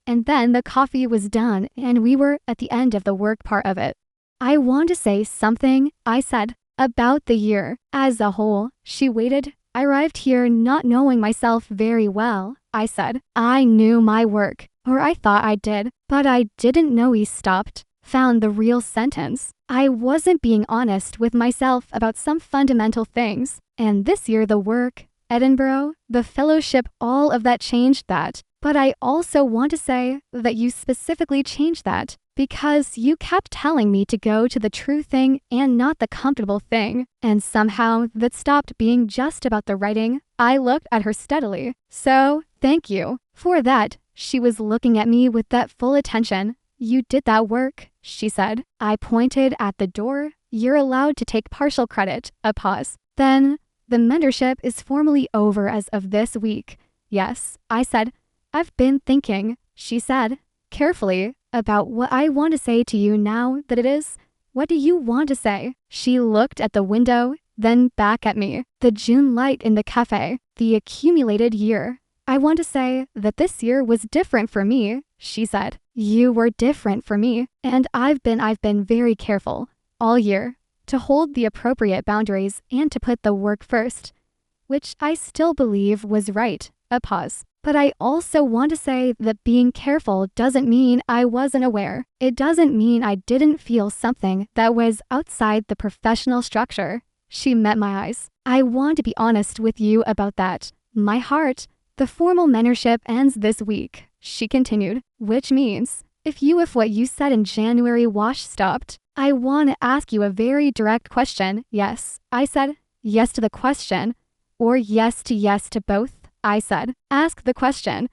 And then the coffee was done and we were at the end of the work part of it. I want to say something, I said. About the year as a whole. She waited. I arrived here not knowing myself very well, I said. I knew my work, or I thought I did, but I didn't know. He stopped, found the real sentence. I wasn't being honest with myself about some fundamental things, and this year the work, Edinburgh, the fellowship, all of that changed that. But I also want to say that you specifically changed that because you kept telling me to go to the true thing and not the comfortable thing, and somehow that stopped being just about the writing. I looked at her steadily. So, thank you for that. She was looking at me with that full attention. You did that work, she said. I pointed at the door. You're allowed to take partial credit. A pause. Then, the mentorship is formally over as of this week. Yes, I said. I've been thinking, she said, carefully, about what I want to say to you now that it is. What do you want to say? She looked at the window, then back at me. The June light in the cafe, the accumulated year. I want to say that this year was different for me, she said. You were different for me, and I've been very careful all year to hold the appropriate boundaries and to put the work first, which I still believe was right. A pause. But I also want to say that being careful doesn't mean I wasn't aware. It doesn't mean I didn't feel something that was outside the professional structure. She met my eyes. I want to be honest with you about that. My heart. The formal mentorship ends this week, she continued, which means if what you said in January stopped, I want to ask you a very direct question. Yes, I said. Yes to the question, or yes to both. I said, ask the question,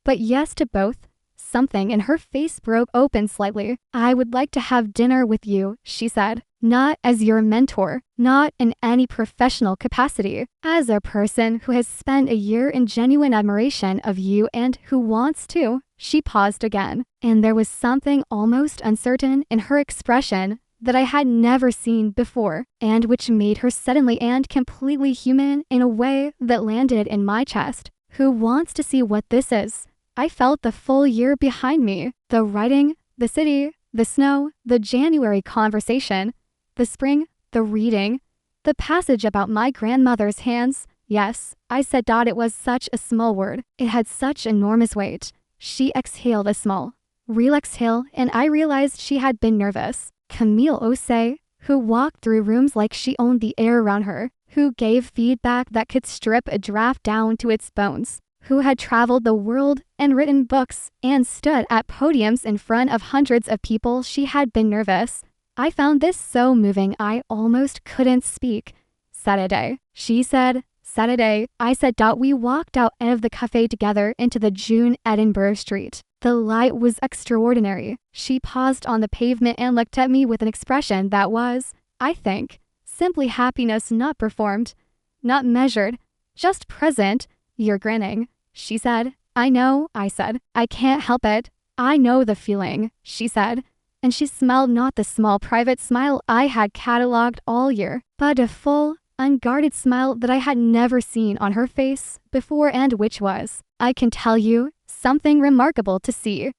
but yes to both. Something in her face broke open slightly. I would like to have dinner with you, she said, not as your mentor, not in any professional capacity, as a person who has spent a year in genuine admiration of you and who wants to. She paused again, and there was something almost uncertain in her expression that I had never seen before, and which made her suddenly and completely human in a way that landed in my chest. Who wants to see what this is? I felt the full year behind me, the writing, the city, the snow, the January conversation, the spring, the reading, the passage about my grandmother's hands. Yes, I said that. It was such a small word. It had such enormous weight. She exhaled a small, real exhale, and I realized she had been nervous. Camille Osei, who walked through rooms like she owned the air around her, who gave feedback that could strip a draft down to its bones, who had traveled the world and written books and stood at podiums in front of hundreds of people. She had been nervous. I found this so moving I almost couldn't speak. Saturday, she said. Saturday, I said. We walked out of the cafe together into the June Edinburgh street. The light was extraordinary. She paused on the pavement and looked at me with an expression that was, I think, simply happiness not performed, not measured, just present. You're grinning, she said. I know, I said. I can't help it. I know the feeling, she said. And she smiled, not the small private smile I had catalogued all year, but a full, unguarded smile that I had never seen on her face before, and which was, I can tell you, something remarkable to see.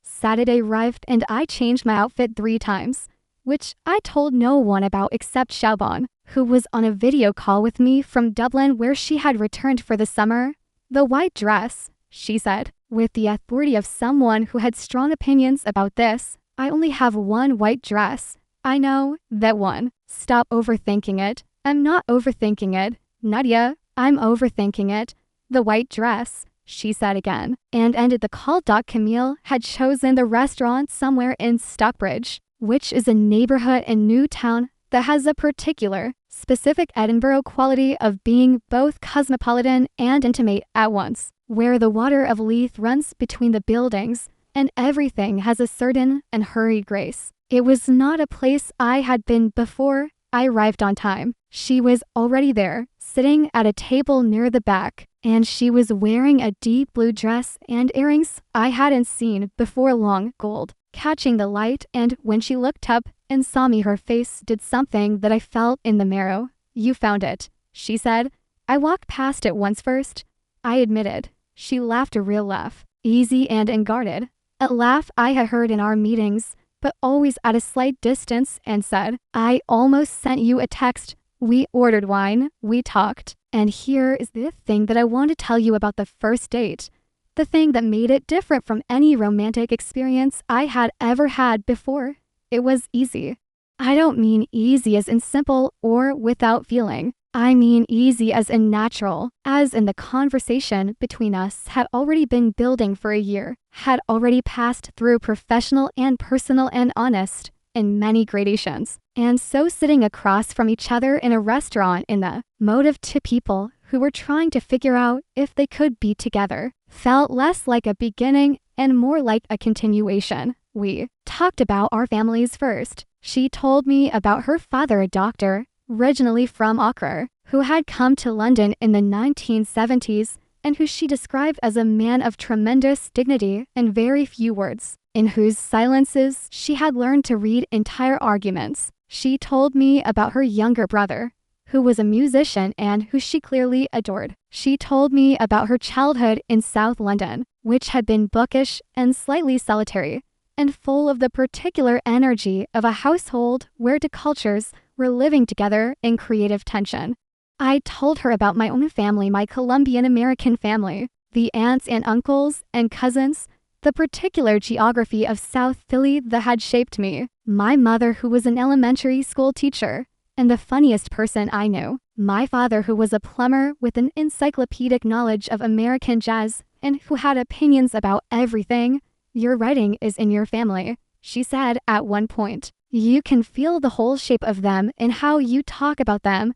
Saturday arrived and I changed my outfit 3 times, which I told no one about except Shaubon, who was on a video call with me from Dublin where she had returned for the summer. The white dress, she said, with the authority of someone who had strong opinions about this. I only have one white dress. I know, that one. Stop overthinking it. I'm not overthinking it, Nadia. I'm overthinking it. The white dress, she said again, and ended the call. Camille had chosen the restaurant somewhere in Stockbridge, which is a neighborhood in Newtown that has a particular, specific Edinburgh quality of being both cosmopolitan and intimate at once, where the water of Leith runs between the buildings, and everything has a certain and hurried grace. It was not a place I had been before. I arrived on time. She was already there, sitting at a table near the back, and she was wearing a deep blue dress and earrings I hadn't seen before, long gold, catching the light, and when she looked up and saw me, her face did something that I felt in the marrow. You found it, she said. I walked past it once first, I admitted. She laughed, a real laugh, easy and unguarded, a laugh I had heard in our meetings, but always at a slight distance, and said, I almost sent you a text. We ordered wine, we talked. And here is the thing that I want to tell you about the first date. The thing that made it different from any romantic experience I had ever had before. It was easy. I don't mean easy as in simple or without feeling. I mean easy as in natural, as in the conversation between us had already been building for a year, had already passed through professional and personal and honest in many gradations. And so sitting across from each other in a restaurant in the mode of two people who were trying to figure out if they could be together felt less like a beginning and more like a continuation. We talked about our families first. She told me about her father, a doctor, originally from Accra, who had come to London in the 1970s and who she described as a man of tremendous dignity and very few words, in whose silences she had learned to read entire arguments. She told me about her younger brother, who was a musician and who she clearly adored. She told me about her childhood in South London, which had been bookish and slightly solitary, and full of the particular energy of a household where two cultures were living together in creative tension. I told her about my own family, my Colombian American family, the aunts and uncles and cousins, the particular geography of South Philly that had shaped me, my mother who was an elementary school teacher, and the funniest person I knew, my father who was a plumber with an encyclopedic knowledge of American jazz and who had opinions about everything. Your writing is in your family, she said at one point. You can feel the whole shape of them in how you talk about them.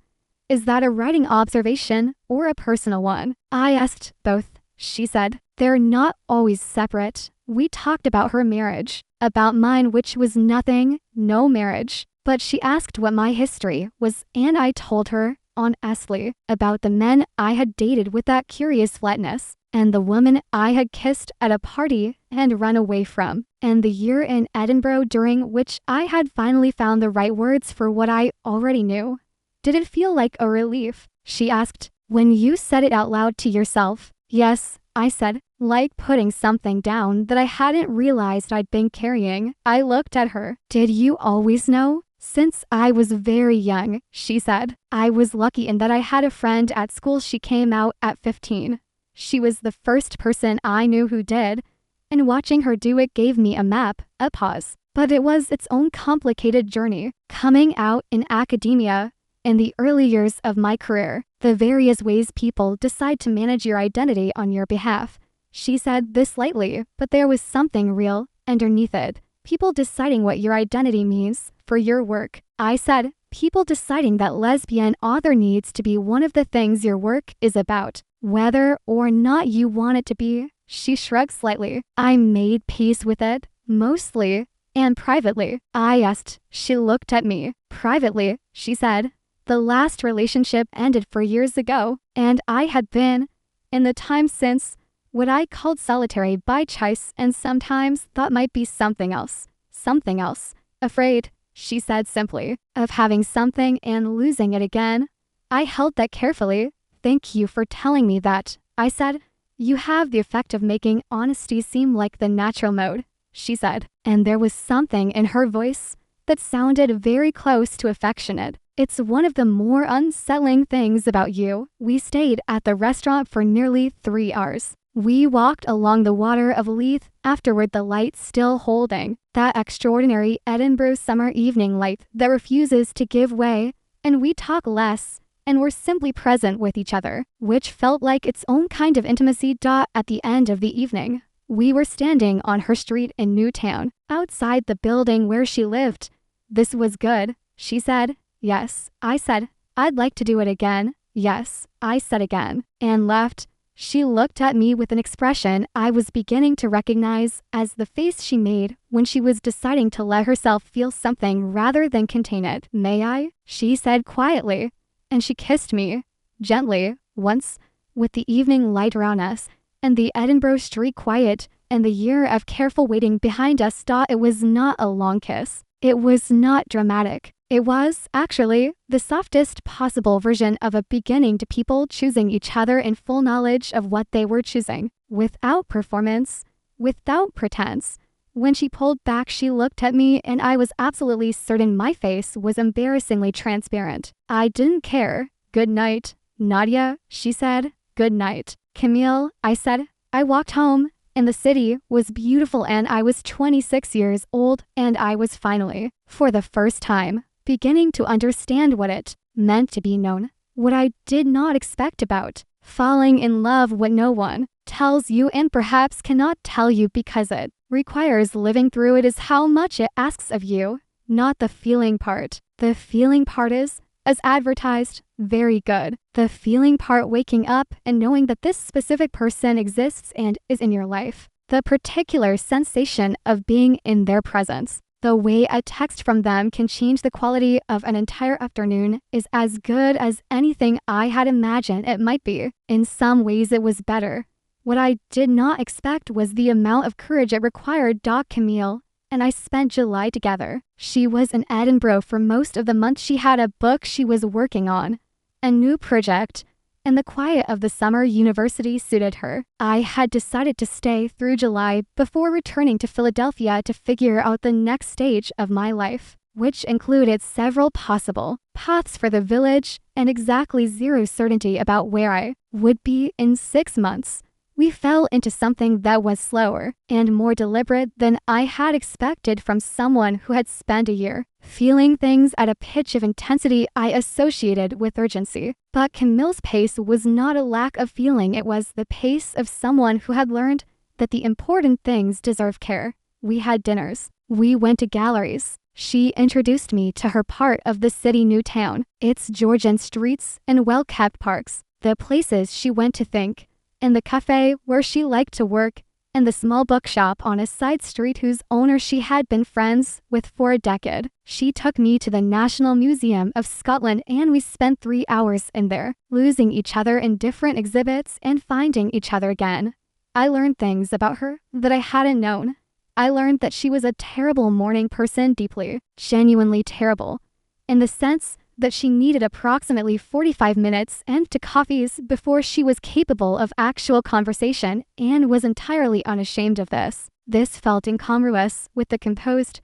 Is that a writing observation or a personal one? I asked. Both, she said. They're not always separate. We talked about her marriage, about mine which was nothing, no marriage. But she asked what my history was, and I told her, honestly, about the men I had dated with that curious flatness, and the woman I had kissed at a party and run away from, and the year in Edinburgh during which I had finally found the right words for what I already knew. Did it feel like a relief? She asked, when you said it out loud to yourself. Yes, I said, like putting something down that I hadn't realized I'd been carrying. I looked at her. Did you always know? Since I was very young, she said. I was lucky in that I had a friend at school. She came out at 15. She was the first person I knew who did, and watching her do it gave me a map, a pause. But it was its own complicated journey, coming out in academia, in the early years of my career, the various ways people decide to manage your identity on your behalf. She said this lightly, but there was something real underneath it. People deciding what your identity means for your work. I said, people deciding that lesbian author needs to be one of the things your work is about, whether or not you want it to be. She shrugged slightly. I made peace with it, mostly, and privately. I asked. She looked at me. Privately, she said. The last relationship ended 4 years ago, and I had been, in the time since, what I called solitary by choice and sometimes thought might be something else. Something else. Afraid, she said simply, of having something and losing it again. I held that carefully. Thank you for telling me that, I said. You have the effect of making honesty seem like the natural mode, she said, and there was something in her voice that sounded very close to affectionate. It's one of the more unsettling things about you. We stayed at the restaurant for nearly 3 hours. We walked along the water of Leith, afterward the light still holding, that extraordinary Edinburgh summer evening light that refuses to give way, and we talked less, and were simply present with each other, which felt like its own kind of intimacy. At the end of the evening, we were standing on her street in Newtown, outside the building where she lived. This was good, she said. Yes, I said. I'd like to do it again. Yes, I said again, and left. She looked at me with an expression I was beginning to recognize as the face she made when she was deciding to let herself feel something rather than contain it. May I? She said quietly, and she kissed me, gently, once, with the evening light around us, and the Edinburgh street quiet, and the year of careful waiting behind us. It was not a long kiss. It was not dramatic. It was, actually, the softest possible version of a beginning to people choosing each other in full knowledge of what they were choosing, without performance, without pretense, When she pulled back, she looked at me and I was absolutely certain my face was embarrassingly transparent. I didn't care. Good night, Nadia, she said. Good night, Camille, I said. I walked home, and the city was beautiful and I was 26 years old and I was finally, for the first time, beginning to understand what it meant to be known. What I did not expect about falling in love, what no one tells you and perhaps cannot tell you because it requires living through it, is how much it asks of you, not the feeling part. The feeling part is, as advertised, very good. The feeling part, waking up and knowing that this specific person exists and is in your life. The particular sensation of being in their presence. The way a text from them can change the quality of an entire afternoon is as good as anything I had imagined it might be. In some ways it was better. What I did not expect was the amount of courage it required. Camille and I spent July together. She was in Edinburgh for most of the month. She had a book she was working on, a new project, and the quiet of the summer university suited her. I had decided to stay through July before returning to Philadelphia to figure out the next stage of my life, which included several possible paths for the village and exactly zero certainty about where I would be in 6 months. We fell into something that was slower and more deliberate than I had expected from someone who had spent a year feeling things at a pitch of intensity I associated with urgency. But Camille's pace was not a lack of feeling, it was the pace of someone who had learned that the important things deserve care. We had dinners. We went to galleries. She introduced me to her part of the city, new town, its Georgian streets and well-kept parks, the places she went to think, and the cafe where she liked to work, and the small bookshop on a side street whose owner she had been friends with for a decade. She took me to the National Museum of Scotland and we spent 3 hours in there, losing each other in different exhibits and finding each other again. I learned things about her that I hadn't known. I learned that she was a terrible morning person, deeply, genuinely terrible, in the sense that she needed approximately 45 minutes and to coffees before she was capable of actual conversation and was entirely unashamed of this. This felt incongruous with the composed,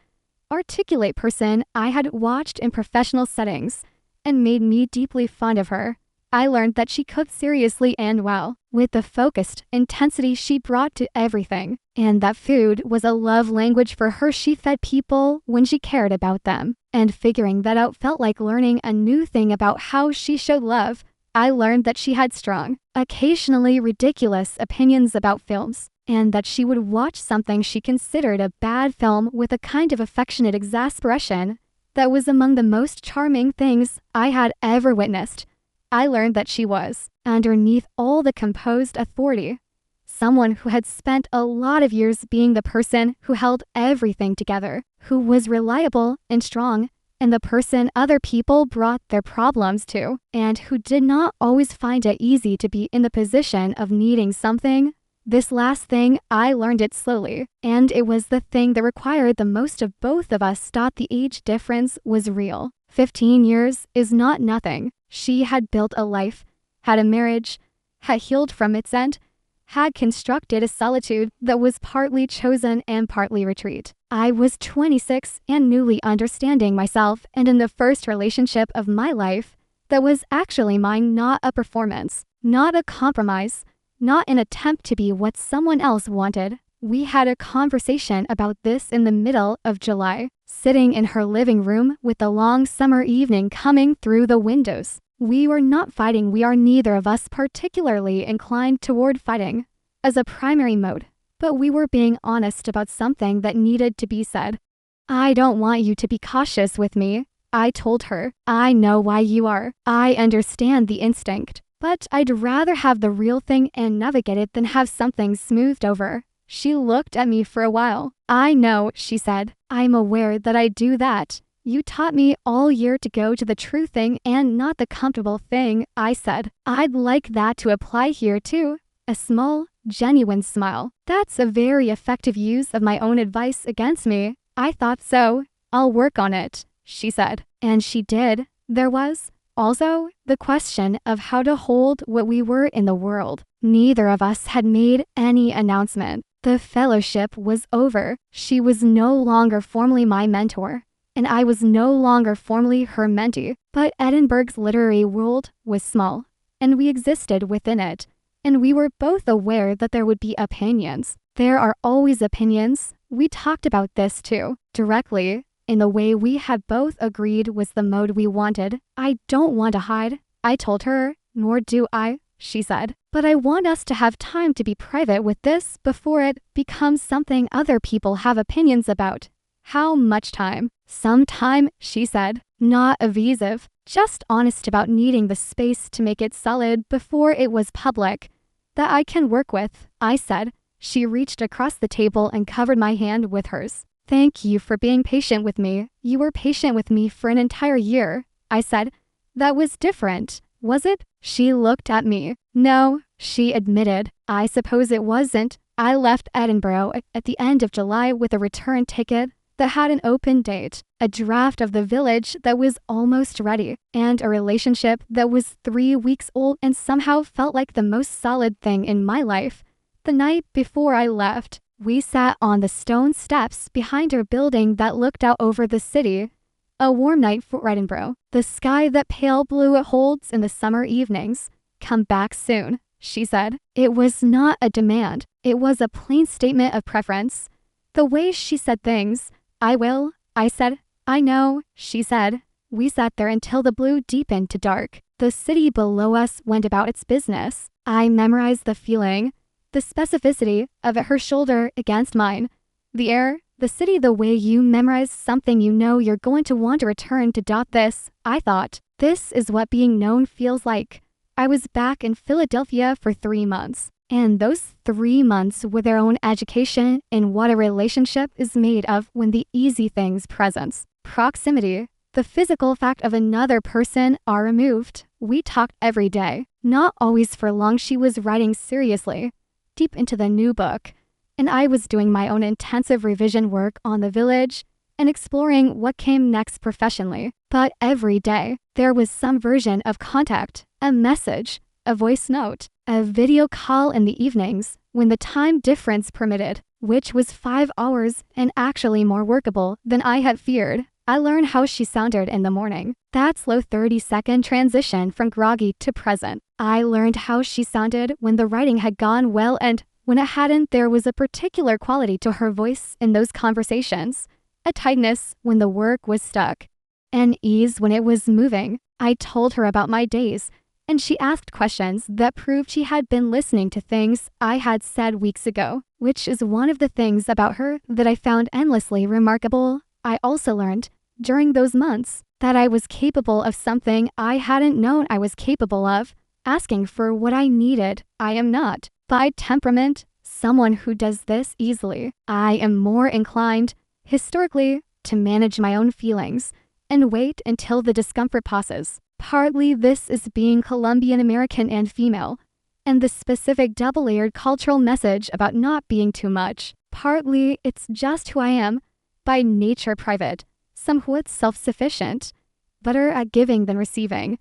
articulate person I had watched in professional settings and made me deeply fond of her. I learned that she cooked seriously and well, with the focused intensity she brought to everything, and that food was a love language for her. She fed people when she cared about them, and figuring that out felt like learning a new thing about how she showed love. I learned that she had strong, occasionally ridiculous opinions about films, and that she would watch something she considered a bad film with a kind of affectionate exasperation that was among the most charming things I had ever witnessed. I learned that she was, underneath all the composed authority, someone who had spent a lot of years being the person who held everything together, who was reliable and strong, and the person other people brought their problems to, and who did not always find it easy to be in the position of needing something. This last thing, I learned it slowly, and it was the thing that required the most of both of us. The age difference was real. 15 years is not nothing. She had built a life, had a marriage, had healed from its end, had constructed a solitude that was partly chosen and partly retreat. I was 26 and newly understanding myself, and in the first relationship of my life that was actually mine, not a performance, not a compromise, not an attempt to be what someone else wanted. We had a conversation about this in the middle of July, sitting in her living room with the long summer evening coming through the windows. We were not fighting. We are neither of us particularly inclined toward fighting as a primary mode, but we were being honest about something that needed to be said. I don't want you to be cautious with me, I told her. I know why you are. I understand the instinct, but I'd rather have the real thing and navigate it than have something smoothed over. She looked at me for a while. I know, she said. I'm aware that I do that. You taught me all year to go to the true thing and not the comfortable thing, I said. I'd like that to apply here too. A small, genuine smile. That's a very effective use of my own advice against me. I thought so. I'll work on it, she said. And she did. There was also the question of how to hold what we were in the world. Neither of us had made any announcement. The fellowship was over. She was no longer formally my mentor, and I was no longer formally her mentee. But Edinburgh's literary world was small, and we existed within it, and we were both aware that there would be opinions. There are always opinions. We talked about this too, directly, in the way we had both agreed was the mode we wanted. I don't want to hide, I told her, nor do I, she said. But I want us to have time to be private with this before it becomes something other people have opinions about. How much time? Some time, she said, not evasive, just honest about needing the space to make it solid before it was public. That I can work with, I said. She reached across the table and covered my hand with hers. Thank you for being patient with me. You were patient with me for an entire year, I said. That was different, was it? She looked at me. No, she admitted. I suppose it wasn't. I left Edinburgh at the end of July with a return ticket that had an open date, a draft of The Village that was almost ready, and a relationship that was 3 weeks old and somehow felt like the most solid thing in my life. The night before I left, we sat on the stone steps behind her building that looked out over the city. A warm night for Edinburgh, the sky that pale blue it holds in the summer evenings. Come back soon, she said. It was not a demand. It was a plain statement of preference. The way she said things, I will, I said. I know, she said. We sat there until the blue deepened to dark. The city below us went about its business. I memorized the feeling, the specificity of her shoulder against mine. The air, the city, the way you memorize something you know you're going to want to return to. This, I thought, this is what being known feels like. I was back in Philadelphia for 3 months, and those 3 months were their own education in what a relationship is made of when the easy things, presence, proximity, the physical fact of another person are removed. We talked every day, not always for long. She was writing seriously, deep into the new book, and I was doing my own intensive revision work on The Village and exploring what came next professionally. But every day, there was some version of contact, a message, a voice note, a video call in the evenings when the time difference permitted, which was 5 hours and actually more workable than I had feared. I learned how she sounded in the morning, that slow 30-second transition from groggy to present. I learned how she sounded when the writing had gone well and when it hadn't. There was a particular quality to her voice in those conversations, a tightness when the work was stuck, an ease when it was moving. I told her about my days, and she asked questions that proved she had been listening to things I had said weeks ago, which is one of the things about her that I found endlessly remarkable. I also learned, during those months, that I was capable of something I hadn't known I was capable of, asking for what I needed. I am not, by temperament, someone who does this easily. I am more inclined, historically, to manage my own feelings and wait until the discomfort passes. Partly this is being Colombian American and female, and the specific double-layered cultural message about not being too much. Partly it's just who I am, by nature private, somewhat self-sufficient, better at giving than receiving.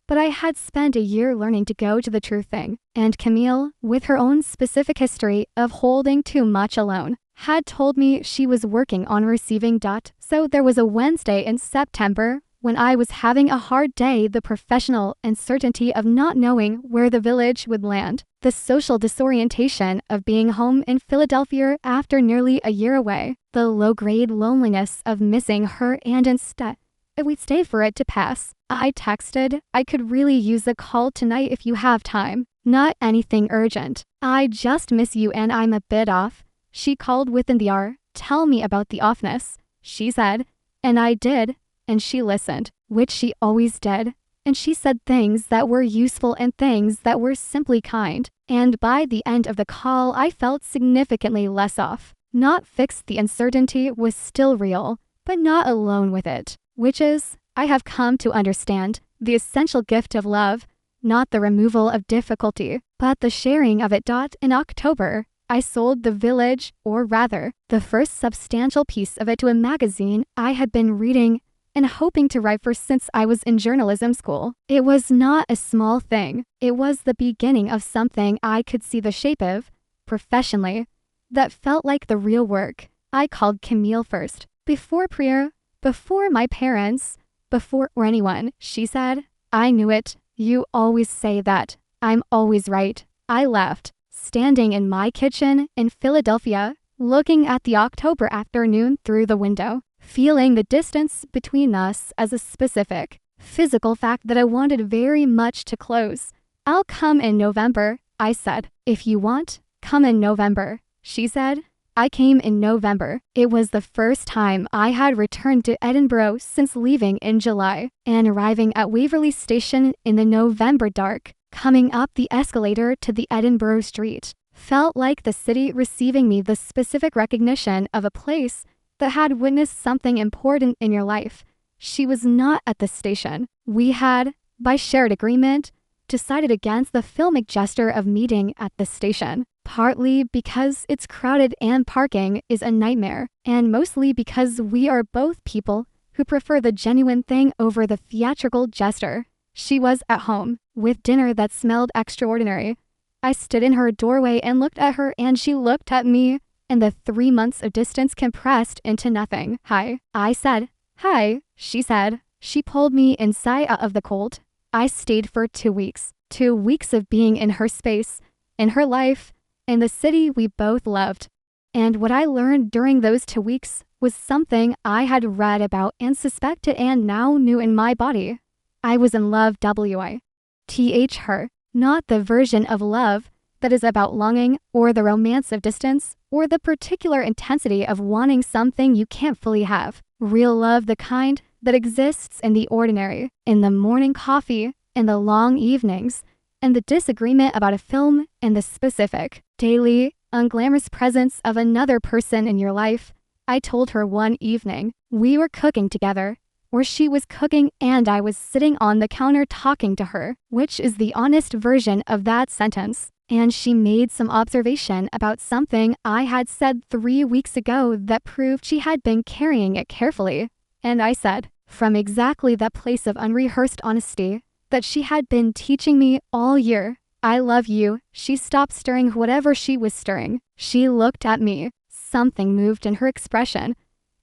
But I had spent a year learning to go to the true thing, and Camille, with her own specific history of holding too much alone, had told me she was working on receiving. So there was a Wednesday in September when I was having a hard day, the professional uncertainty of not knowing where The Village would land, the social disorientation of being home in Philadelphia after nearly a year away, the low-grade loneliness of missing her, and instead, we'd stay for it to pass. I texted, I could really use a call tonight if you have time. Not anything urgent. I just miss you and I'm a bit off. She called within the hour. Tell me about the offness, she said, and I did. And she listened, which she always did, and she said things that were useful and things that were simply kind. And by the end of the call, I felt significantly less off. Not fixed, the uncertainty was still real, but not alone with it, which is, I have come to understand, the essential gift of love, not the removal of difficulty, but the sharing of it. In October, I sold The Village, or rather, the first substantial piece of it, to a magazine I had been reading and hoping to write for since I was in journalism school. It was not a small thing. It was the beginning of something I could see the shape of, professionally. that felt like the real work. I called Camille first. Before Priya, before my parents, before or anyone, she said. I knew it. You always say that. I'm always right. I left, standing in my kitchen in Philadelphia, looking at the October afternoon through the window, feeling the distance between us as a specific, physical fact that I wanted very much to close. I'll come in November, I said. If you want, come in November, she said. I came in November. It was the first time I had returned to Edinburgh since leaving in July, and arriving at Waverley Station in the November dark, coming up the escalator to the Edinburgh street, felt like the city receiving me the specific recognition of a place that had witnessed something important in your life. She was not at the station. We had, by shared agreement, decided against the filmic gesture of meeting at the station, partly because it's crowded and parking is a nightmare, and mostly because we are both people who prefer the genuine thing over the theatrical gesture. She was at home, with dinner that smelled extraordinary. I stood in her doorway and looked at her, and she looked at me, and the 3 months of distance compressed into nothing. Hi, I said. Hi, she said. She pulled me inside out of the cold. I stayed for 2 weeks. 2 weeks of being in her space, in her life, in the city we both loved. And what I learned during those 2 weeks was something I had read about and suspected and now knew in my body. I was in love, W-I-T-H her, not the version of love that is about longing or the romance of distance or the particular intensity of wanting something you can't fully have. Real love, the kind that exists in the ordinary, in the morning coffee, in the long evenings, and the disagreement about a film and the specific, daily, unglamorous presence of another person in your life. I told her one evening, we were cooking together, or she was cooking and I was sitting on the counter talking to her, which is the honest version of that sentence. And she made some observation about something I had said 3 weeks ago that proved she had been carrying it carefully. And I said, from exactly that place of unrehearsed honesty, that she had been teaching me all year. I love you. She stopped stirring whatever she was stirring. She looked at me. Something moved in her expression.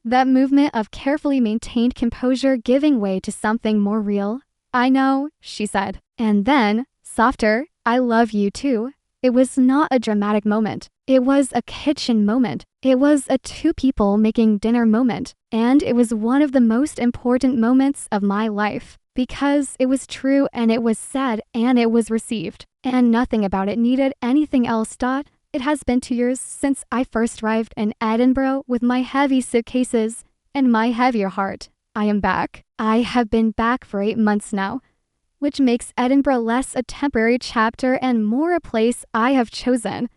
That movement of carefully maintained composure giving way to something more real. I know, she said. And then, softer, I love you too. It was not a dramatic moment. It was a kitchen moment. It was a 2 people making dinner moment. And it was one of the most important moments of my life. Because it was true and it was said and it was received. And nothing about it needed anything else. It has been 2 years since I first arrived in Edinburgh with my heavy suitcases and my heavier heart. I am back. I have been back for 8 months now, which makes Edinburgh less a temporary chapter and more a place I have chosen,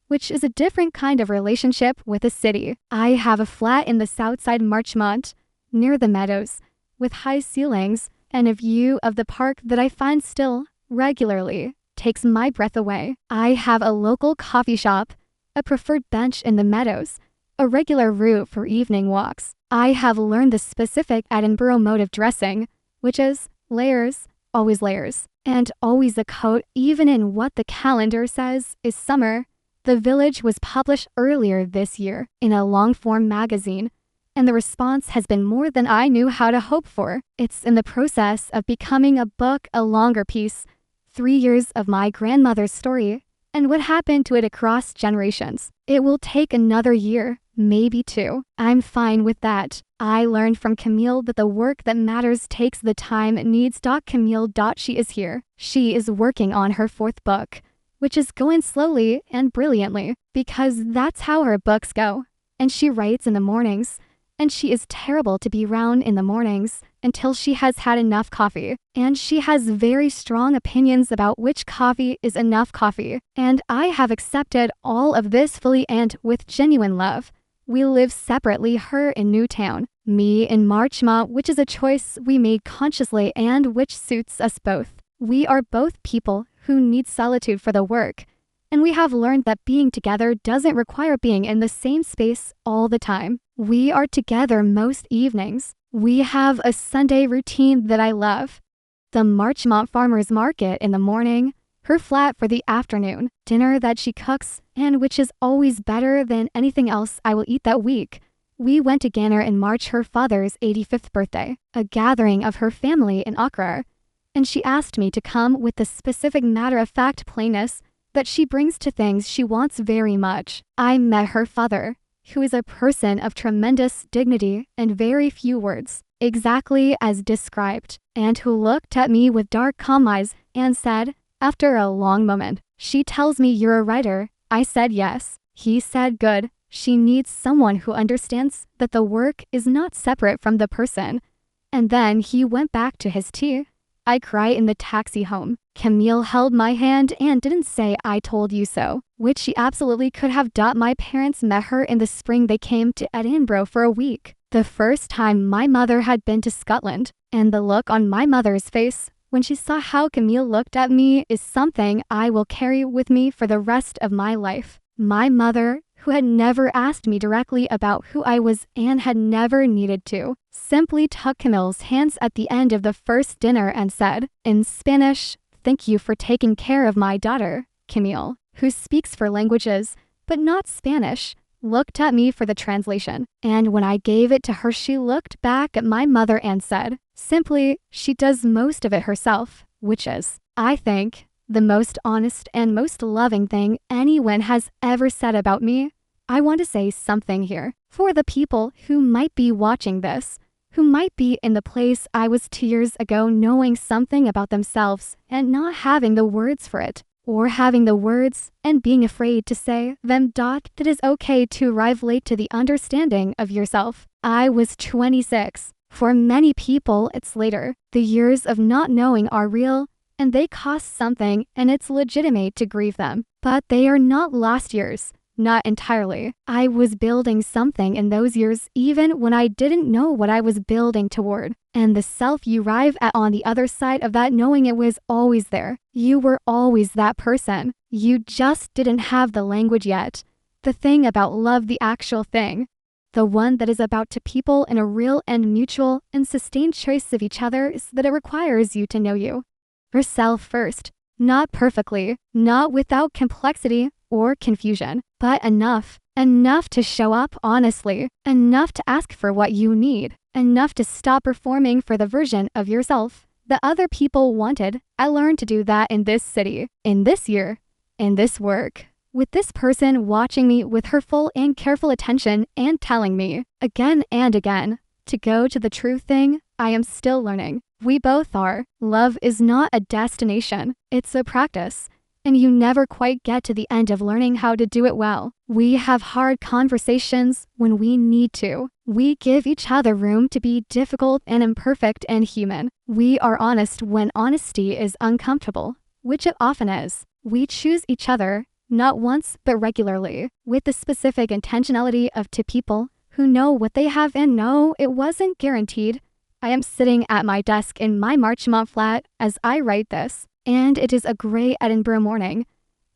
which is a different kind of relationship with a city. I have a flat in the Southside Marchmont, near the meadows, with high ceilings and a view of the park that I find still, regularly, takes my breath away. I have a local coffee shop, a preferred bench in the meadows, a regular route for evening walks. I have learned the specific Edinburgh mode of dressing, which is layers, always layers, and always a coat even in what the calendar says is summer. The Village was published earlier this year in a long-form magazine, and the response has been more than I knew how to hope for. It's in the process of becoming a book, a longer piece, 3 years of my grandmother's story, and what happened to it across generations. It will take another year, maybe 2. I'm fine with that. I learned from Camille that the work that matters takes the time it needs. Camille. She is here. She is working on her 4th book, which is going slowly and brilliantly, because that's how her books go. And she writes in the mornings, and she is terrible to be around in the mornings until she has had enough coffee. And she has very strong opinions about which coffee is enough coffee. And I have accepted all of this fully and with genuine love. We live separately, her in Newtown, me in Marchmont, which is a choice we made consciously and which suits us both. We are both people who need solitude for the work. And we have learned that being together doesn't require being in the same space all the time. We are together most evenings. We have a Sunday routine that I love. The Marchmont Farmers Market in the morning, her flat for the afternoon, dinner that she cooks, and which is always better than anything else I will eat that week. We went to Ganner in March, her father's 85th birthday, a gathering of her family in Accra, and she asked me to come with the specific matter-of-fact plainness that she brings to things she wants very much. I met her father, who is a person of tremendous dignity and very few words, exactly as described, and who looked at me with dark calm eyes and said, after a long moment, "She tells me you're a writer." I said yes. He said, "Good. She needs someone who understands that the work is not separate from the person." And then he went back to his tea. I cry in the taxi home. Camille held my hand and didn't say "I told you so," which she absolutely could have. My parents met her in the spring. They came to Edinburgh for a week, the first time my mother had been to Scotland, and the look on my mother's face when she saw how Camille looked at me is something I will carry with me for the rest of my life. My mother, who had never asked me directly about who I was and had never needed to, simply took Camille's hands at the end of the first dinner and said, in Spanish, "Thank you for taking care of my daughter." Camille, who speaks 4 languages, but not Spanish, looked at me for the translation, and when I gave it to her, she looked back at my mother and said, simply, "She does most of it herself," which is, I think, the most honest and most loving thing anyone has ever said about me. I want to say something here for the people who might be watching this, who might be in the place I was 2 years ago, knowing something about themselves and not having the words for it, or having the words and being afraid to say them. It is okay to arrive late to the understanding of yourself. I was 26. For many people, it's later. The years of not knowing are real, and they cost something, and it's legitimate to grieve them. But they are not lost years. Not entirely. I was building something in those years even when I didn't know what I was building toward. And the self you arrive at on the other side of that knowing, it was always there. You were always that person. You just didn't have the language yet. The thing about love, the actual thing, the one that is about to people in a real and mutual and sustained choice of each other, is that it requires you to know yourself first. Not perfectly, not without complexity or confusion, but enough to show up honestly, enough to ask for what you need, enough to stop performing for the version of yourself that other people wanted. I learned to do that in this city, in this year, in this work, with this person watching me with her full and careful attention and telling me again and again to go to the true thing. I am still learning. We both are. Love is not a destination, it's a practice. And you never quite get to the end of learning how to do it well. We have hard conversations when we need to. We give each other room to be difficult and imperfect and human. We are honest when honesty is uncomfortable, which it often is. We choose each other, not once but regularly, with the specific intentionality of 2 people who know what they have and know it wasn't guaranteed. I am sitting at my desk in my Marchmont flat as I write this, and it is a gray Edinburgh morning,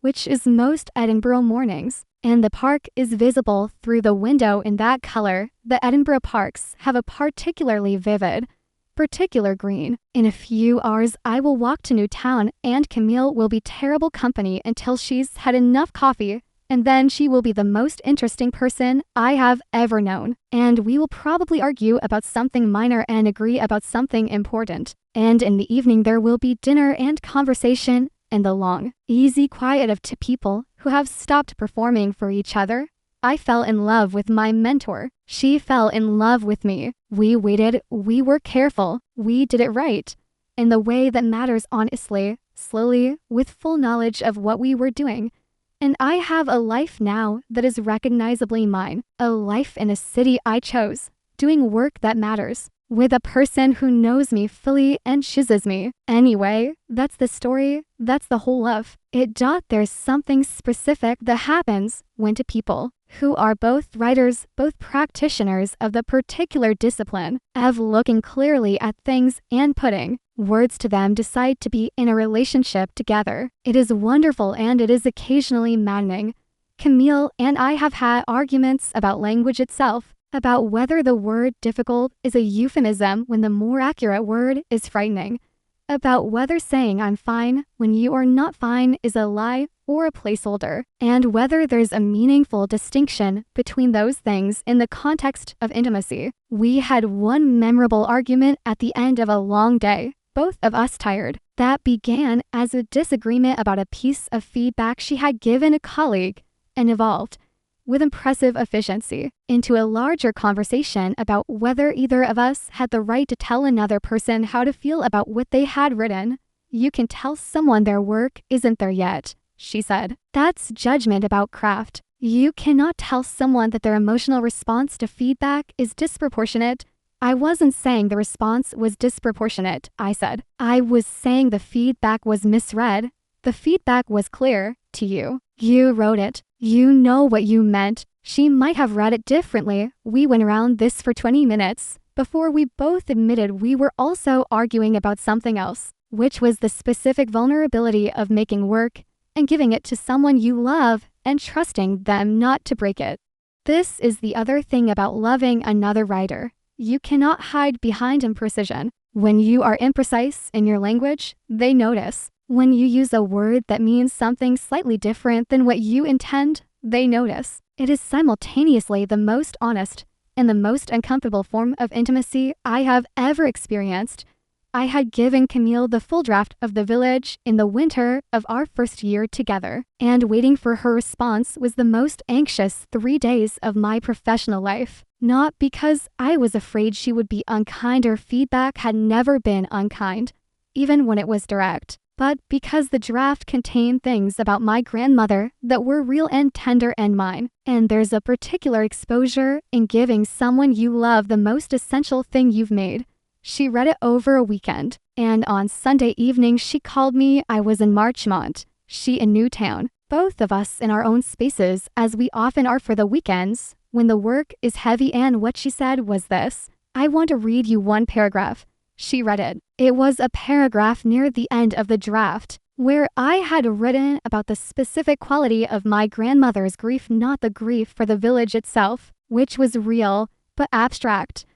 which is most Edinburgh mornings, and the park is visible through the window in that color. The Edinburgh parks have a particularly vivid, particular green. In a few hours, I will walk to Newtown, and Camille will be terrible company until she's had enough coffee, and then she will be the most interesting person I have ever known, and we will probably argue about something minor and agree about something important. And in the evening there will be dinner and conversation, and the long, easy quiet of 2 people who have stopped performing for each other. I fell in love with my mentor. She fell in love with me. We waited, we were careful, we did it right, in the way that matters, honestly, slowly, with full knowledge of what we were doing. And I have a life now that is recognizably mine, a life in a city I chose, doing work that matters, with a person who knows me fully and chooses me. Anyway, that's the story, that's the whole of it. There's something specific that happens when 2 people who are both writers, both practitioners of the particular discipline, of looking clearly at things and putting words to them, decide to be in a relationship together. It is wonderful and it is occasionally maddening. Camille and I have had arguments about language itself, about whether the word difficult is a euphemism when the more accurate word is frightening. about whether saying I'm fine when you are not fine is a lie or a placeholder, and whether there's a meaningful distinction between those things in the context of intimacy. We had one memorable argument at the end of a long day, both of us tired, that began as a disagreement about a piece of feedback she had given a colleague and evolved, with impressive efficiency, into a larger conversation about whether either of us had the right to tell another person how to feel about what they had written. You can tell someone their work isn't there yet, she said. That's judgment about craft. You cannot tell someone that their emotional response to feedback is disproportionate. I wasn't saying the response was disproportionate, I said. I was saying the feedback was misread. The feedback was clear to you. You wrote it. You know what you meant. She might have read it differently. We went around this for 20 minutes before we both admitted we were also arguing about something else, which was the specific vulnerability of making work and giving it to someone you love and trusting them not to break it. This is the other thing about loving another writer. You cannot hide behind imprecision. When you are imprecise in your language, they notice. When you use a word that means something slightly different than what you intend, they notice. It is simultaneously the most honest and the most uncomfortable form of intimacy I have ever experienced. I had given Camille the full draft of The Village in the winter of our first year together, and waiting for her response was the most anxious 3 days of my professional life. Not because I was afraid she would be unkind. Her feedback had never been unkind, even when it was direct, but because the draft contained things about my grandmother that were real and tender and mine. And there's a particular exposure in giving someone you love the most essential thing you've made. She read it over a weekend, and on Sunday evening she called me. I was in Marchmont, she in Newtown, both of us in our own spaces, as we often are for the weekends, when the work is heavy. And what she said was this: I want to read you one paragraph. She read it. It was a paragraph near the end of the draft, where I had written about the specific quality of my grandmother's grief, not the grief for the village itself, which was real, but abstract,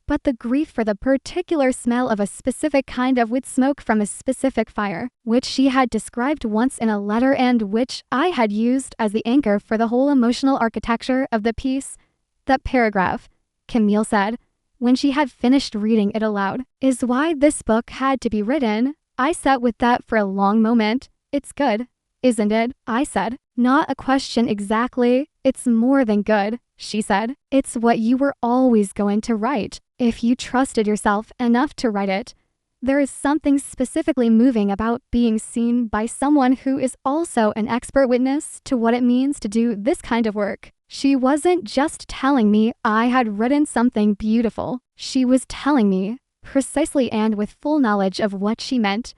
but the grief for the particular smell of a specific kind of wood smoke from a specific fire, which she had described once in a letter and which I had used as the anchor for the whole emotional architecture of the piece. That paragraph, Camille said, when she had finished reading it aloud, is why this book had to be written. I sat with that for a long moment. It's good, isn't it? I said. Not a question exactly. It's more than good, she said. It's what you were always going to write, if you trusted yourself enough to write it. There is something specifically moving about being seen by someone who is also an expert witness to what it means to do this kind of work. She wasn't just telling me I had written something beautiful. She was telling me, precisely and with full knowledge of what she meant,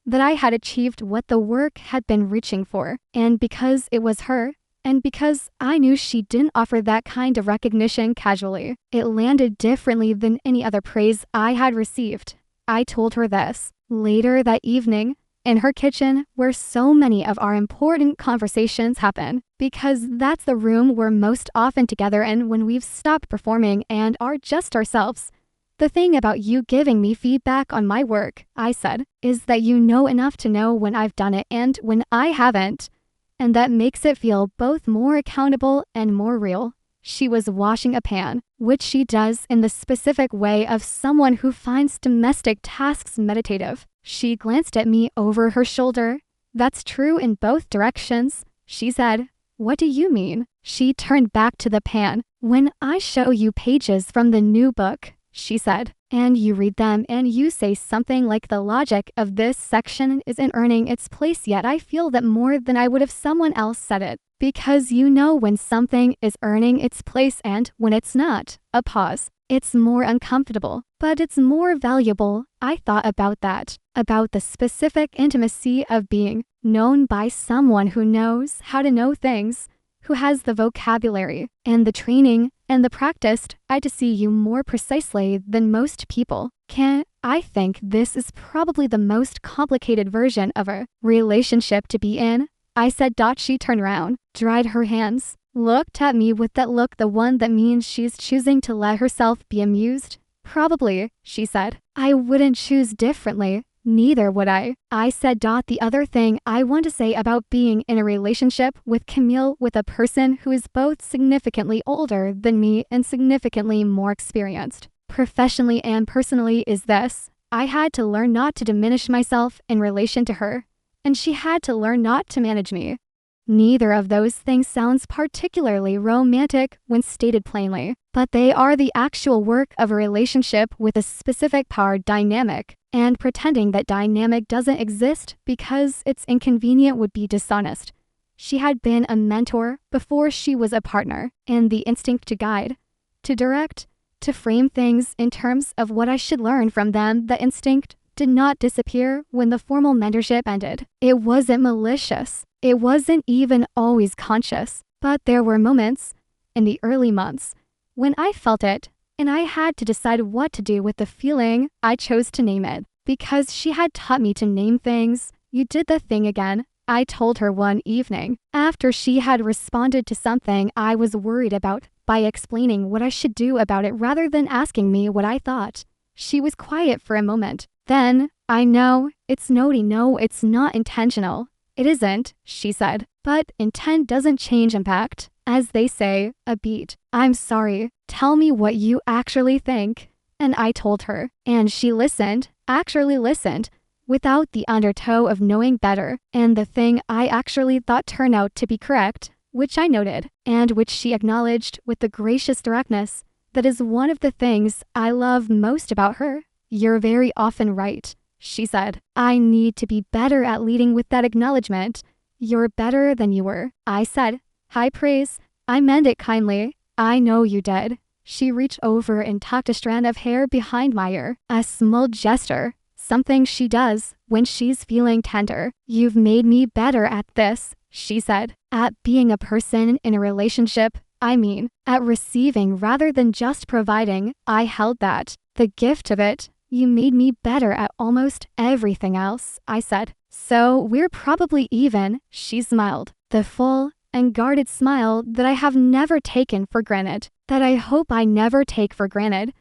that I had achieved what the work had been reaching for. And because it was her, and because I knew she didn't offer that kind of recognition casually, it landed differently than any other praise I had received. I told her this later that evening, in her kitchen, where so many of our important conversations happen, because that's the room we're most often together in when we've stopped performing and are just ourselves. The thing about you giving me feedback on my work, I said, is that you know enough to know when I've done it and when I haven't. And that makes it feel both more accountable and more real. She was washing a pan, which she does in the specific way of someone who finds domestic tasks meditative. She glanced at me over her shoulder. That's true in both directions, she said. What do you mean? She turned back to the pan. When I show you pages from the new book, she said, and you read them and you say something like the logic of this section isn't earning its place yet, I feel that more than I would if someone else said it. Because you know when something is earning its place and when it's not. A pause. It's more uncomfortable, but it's more valuable. I thought about that, about the specific intimacy of being known by someone who knows how to know things, who has the vocabulary and the training and the practice to see you more precisely than most people can. I think this is probably the most complicated version of a relationship to be in, I said. She turned around, dried her hands, looked at me with that look, the one that means she's choosing to let herself be amused. Probably, she said. I wouldn't choose differently, Neither would I said. The other thing I want to say about being in a relationship with Camille with a person who is both significantly older than me and significantly more experienced, professionally and personally, is this. I had to learn not to diminish myself in relation to her, and she had to learn not to manage me. Neither of those things sounds particularly romantic when stated plainly, but they are the actual work of a relationship with a specific power dynamic, and pretending that dynamic doesn't exist because it's inconvenient would be dishonest. She had been a mentor before she was a partner, and the instinct to guide, to direct, to frame things in terms of what I should learn from them, the instinct did not disappear when the formal mentorship ended. It wasn't malicious. It wasn't even always conscious, but there were moments, in the early months, when I felt it, and I had to decide what to do with the feeling. I chose to name it. Because she had taught me to name things. You did the thing again, I told her one evening, after she had responded to something I was worried about, by explaining what I should do about it rather than asking me what I thought. She was quiet for a moment. Then, I know, it's naughty. No, it's not intentional. It isn't, she said, but intent doesn't change impact. As they say, a beat. I'm sorry, tell me what you actually think. And I told her, and she listened, actually listened, without the undertow of knowing better, and the thing I actually thought turned out to be correct, which I noted, and which she acknowledged with the gracious directness that is one of the things I love most about her. You're very often right, she said. I need to be better at leading with that acknowledgement. You're better than you were, I said. High praise. I meant it kindly. I know you did. She reached over and tucked a strand of hair behind my ear, a small gesture, something she does when she's feeling tender. You've made me better at this, she said, at being a person in a relationship. I mean, at receiving rather than just providing. I held that. The gift of it. You made me better at almost everything else, I said. So we're probably even, she smiled. The full and guarded smile that I have never taken for granted, that I hope I never take for granted,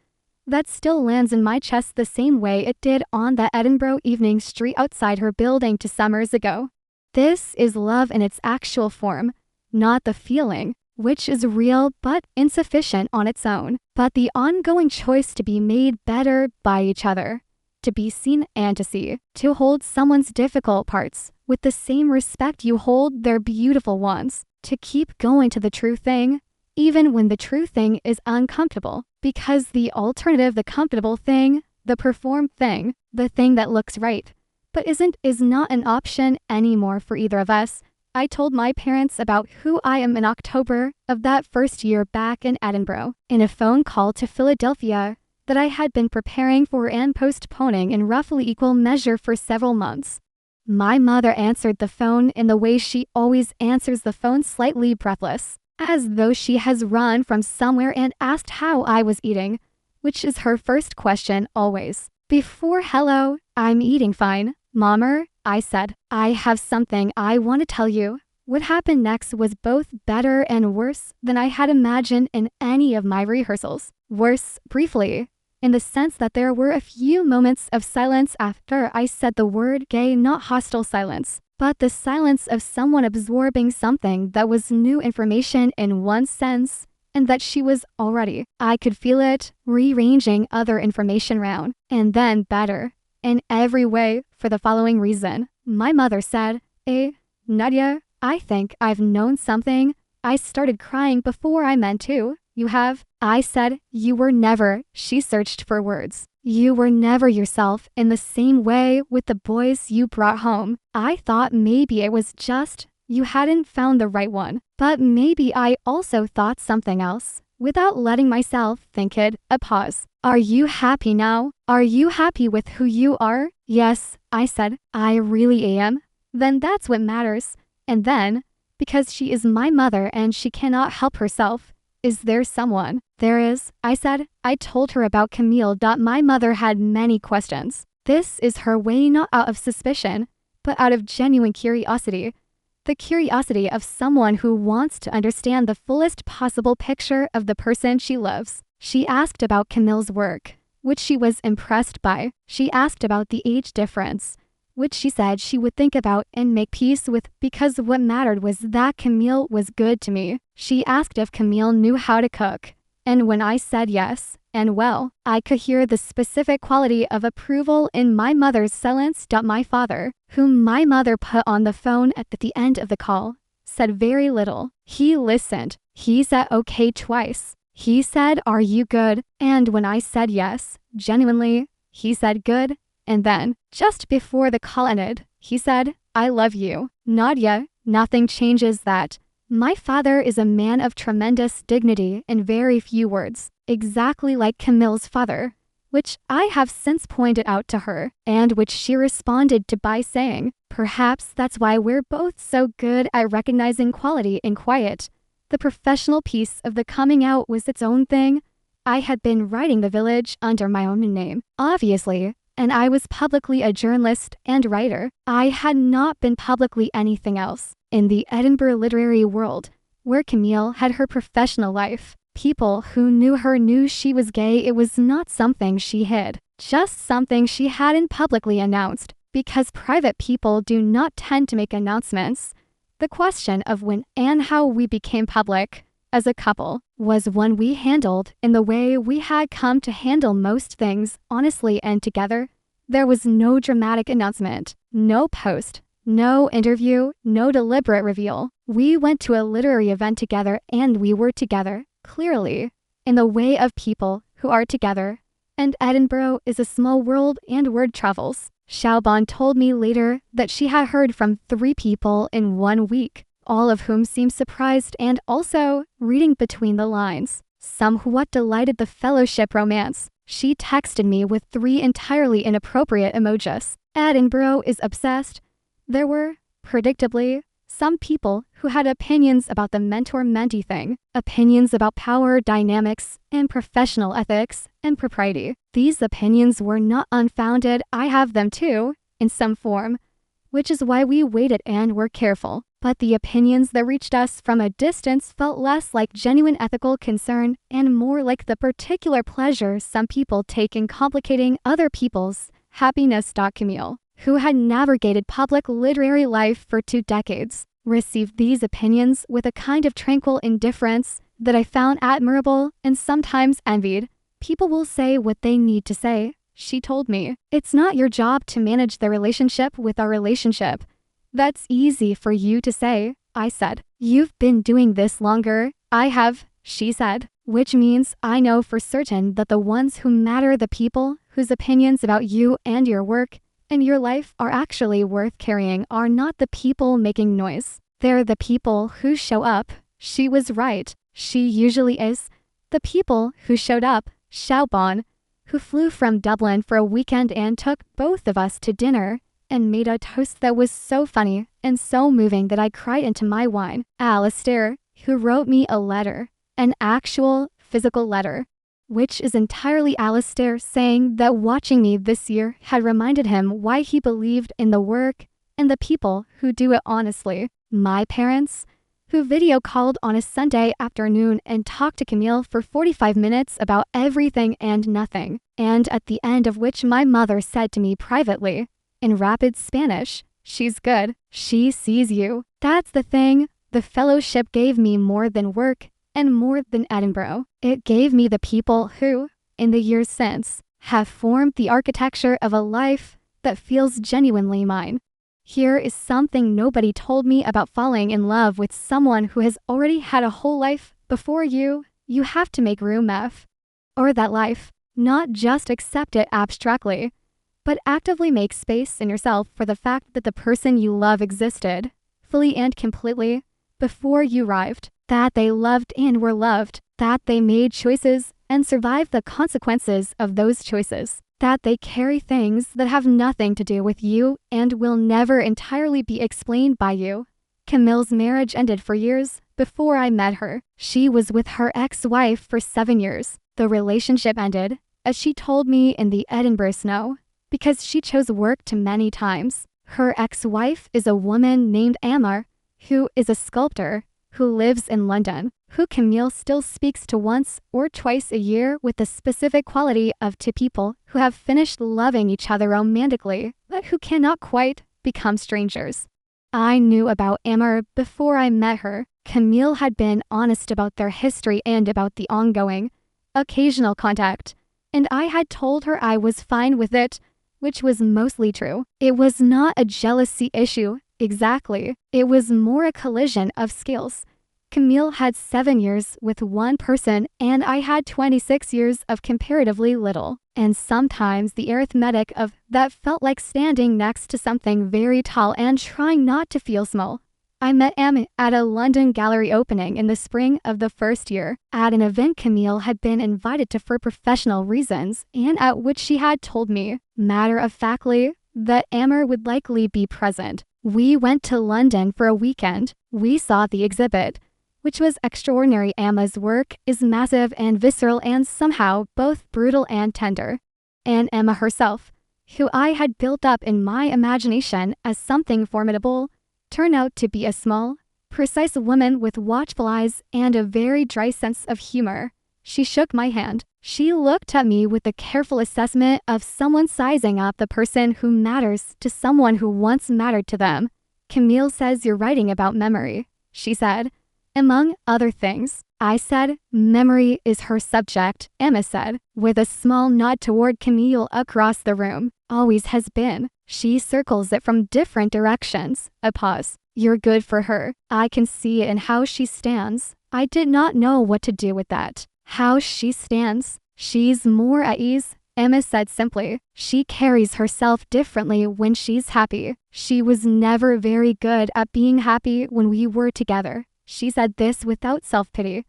that still lands in my chest the same way it did on that Edinburgh evening street outside her building 2 summers ago. This is love in its actual form, not the feeling, which is real but insufficient on its own, but the ongoing choice to be made better by each other, to be seen and to see, to hold someone's difficult parts with the same respect you hold their beautiful ones, to keep going to the true thing, even when the true thing is uncomfortable, because the alternative, the comfortable thing, the performed thing, the thing that looks right, but isn't, is not an option anymore for either of us. I told my parents about who I am in October of that first year back in Edinburgh, in a phone call to Philadelphia that I had been preparing for and postponing in roughly equal measure for several months. My mother answered the phone in the way she always answers the phone, slightly breathless, as though she has run from somewhere, and asked how I was eating, which is her first question always. Before hello, I'm eating fine, Mommer, I said. I have something I want to tell you. What happened next was both better and worse than I had imagined in any of my rehearsals. Worse, briefly, in the sense that there were a few moments of silence after I said the word gay, not hostile silence, but the silence of someone absorbing something that was new information in one sense, and that she was already, I could feel it, rearranging other information around. And then better, in every way, for the following reason. My mother said, Nadia, I think I've known something. I started crying before I meant to. You have? I said, you were never, she searched for words. You were never yourself in the same way with the boys you brought home. I thought maybe it was just, you hadn't found the right one. But maybe I also thought something else, without letting myself think it. A pause. Are you happy now? Are you happy with who you are? Yes, I said, I really am. Then that's what matters. And then, because she is my mother and she cannot help herself, is there someone? There is, I said. I told her about Camille. My mother had many questions. This is her way, not out of suspicion, but out of genuine curiosity. The curiosity of someone who wants to understand the fullest possible picture of the person she loves. She asked about Camille's work, which she was impressed by. She asked about the age difference, which she said she would think about and make peace with because what mattered was that Camille was good to me. She asked if Camille knew how to cook, and when I said yes, and well, I could hear the specific quality of approval in my mother's silence. My father, whom my mother put on the phone at the end of the call, said very little. He listened. He said okay twice. He said, "Are you good?" And when I said yes, genuinely, he said good. And then, just before the call ended, he said, "I love you, Nadia." Nothing changes that. My father is a man of tremendous dignity in very few words, exactly like Camille's father, which I have since pointed out to her, and which she responded to by saying, "Perhaps that's why we're both so good at recognizing quality in quiet." The professional piece of the coming out was its own thing. I had been writing The Village under my own name, obviously, and I was publicly a journalist and writer. I had not been publicly anything else. In the Edinburgh literary world, where Camille had her professional life, people who knew her knew she was gay. It was not something she hid, just something she hadn't publicly announced, because private people do not tend to make announcements. The question of when and how we became public as a couple was one we handled in the way we had come to handle most things, honestly and together. There was no dramatic announcement, no post, no interview, no deliberate reveal. We went to a literary event together and we were together, clearly, in the way of people who are together. And Edinburgh is a small world and word travels. Xiaobon told me later that she had heard from 3 people in 1 week, all of whom seemed surprised and also, reading between the lines, somewhat delighted the fellowship romance. She texted me with 3 entirely inappropriate emojis. Edinburgh is obsessed. There were, predictably, some people who had opinions about the mentor-mentee thing, opinions about power dynamics and professional ethics and propriety. These opinions were not unfounded. I have them too, in some form, which is why we waited and were careful. But the opinions that reached us from a distance felt less like genuine ethical concern and more like the particular pleasure some people take in complicating other people's happiness. Camille, who had navigated public literary life for 2 decades, received these opinions with a kind of tranquil indifference that I found admirable and sometimes envied. People will say what they need to say, she told me. It's not your job to manage the relationship with our relationship. That's easy for you to say, I said. You've been doing this longer. I have, she said, which means I know for certain that the ones who matter, the people whose opinions about you and your work and your life are actually worth carrying, are not the people making noise. They're the people who show up. She was right. She usually is. The people who showed up, Xiaobon, who flew from Dublin for a weekend and took both of us to dinner and made a toast that was so funny and so moving that I cried into my wine. Alistair, who wrote me a letter, an actual physical letter, which is entirely Alistair saying that watching me this year had reminded him why he believed in the work and the people who do it honestly. My parents, who video called on a Sunday afternoon and talked to Camille for 45 minutes about everything and nothing, and at the end of which my mother said to me privately, in rapid Spanish, "She's good. She sees you." That's the thing. The fellowship gave me more than work and more than Edinburgh. It gave me the people who, in the years since, have formed the architecture of a life that feels genuinely mine. Here is something nobody told me about falling in love with someone who has already had a whole life before you. You have to make room or that life, not just accept it abstractly, but actively make space in yourself for the fact that the person you love existed, fully and completely, before you arrived, that they loved and were loved, that they made choices and survived the consequences of those choices, that they carry things that have nothing to do with you and will never entirely be explained by you. Camille's marriage ended for years before I met her. She was with her ex-wife for 7 years. The relationship ended, as she told me in the Edinburgh snow, because she chose work too many times. Her ex-wife is a woman named Amar, who is a sculptor, who lives in London, who Camille still speaks to once or twice a year with the specific quality of two people who have finished loving each other romantically, but who cannot quite become strangers. I knew about Amber before I met her. Camille had been honest about their history and about the ongoing, occasional contact, and I had told her I was fine with it, which was mostly true. It was not a jealousy issue, exactly. It was more a collision of scales. Camille had 7 years with one person and I had 26 years of comparatively little. And sometimes the arithmetic of that felt like standing next to something very tall and trying not to feel small. I met Am at a London gallery opening in the spring of the first year, at an event Camille had been invited to for professional reasons and at which she had told me, matter-of-factly, that Amber would likely be present. We went to London for a weekend. We saw the exhibit, which was extraordinary. Emma's work is massive and visceral and somehow both brutal and tender. And Emma herself, who I had built up in my imagination as something formidable, turned out to be a small, precise woman with watchful eyes and a very dry sense of humor. She shook my hand. She looked at me with the careful assessment of someone sizing up the person who matters to someone who once mattered to them. Camille says you're writing about memory, she said. Among other things, I said, memory is her subject, Emma said, with a small nod toward Camille across the room. Always has been. She circles it from different directions. A pause. You're good for her. I can see it in how she stands. I did not know what to do with that. How she stands. She's more at ease, Emma said simply. She carries herself differently when she's happy. She was never very good at being happy when we were together. She said this without self-pity,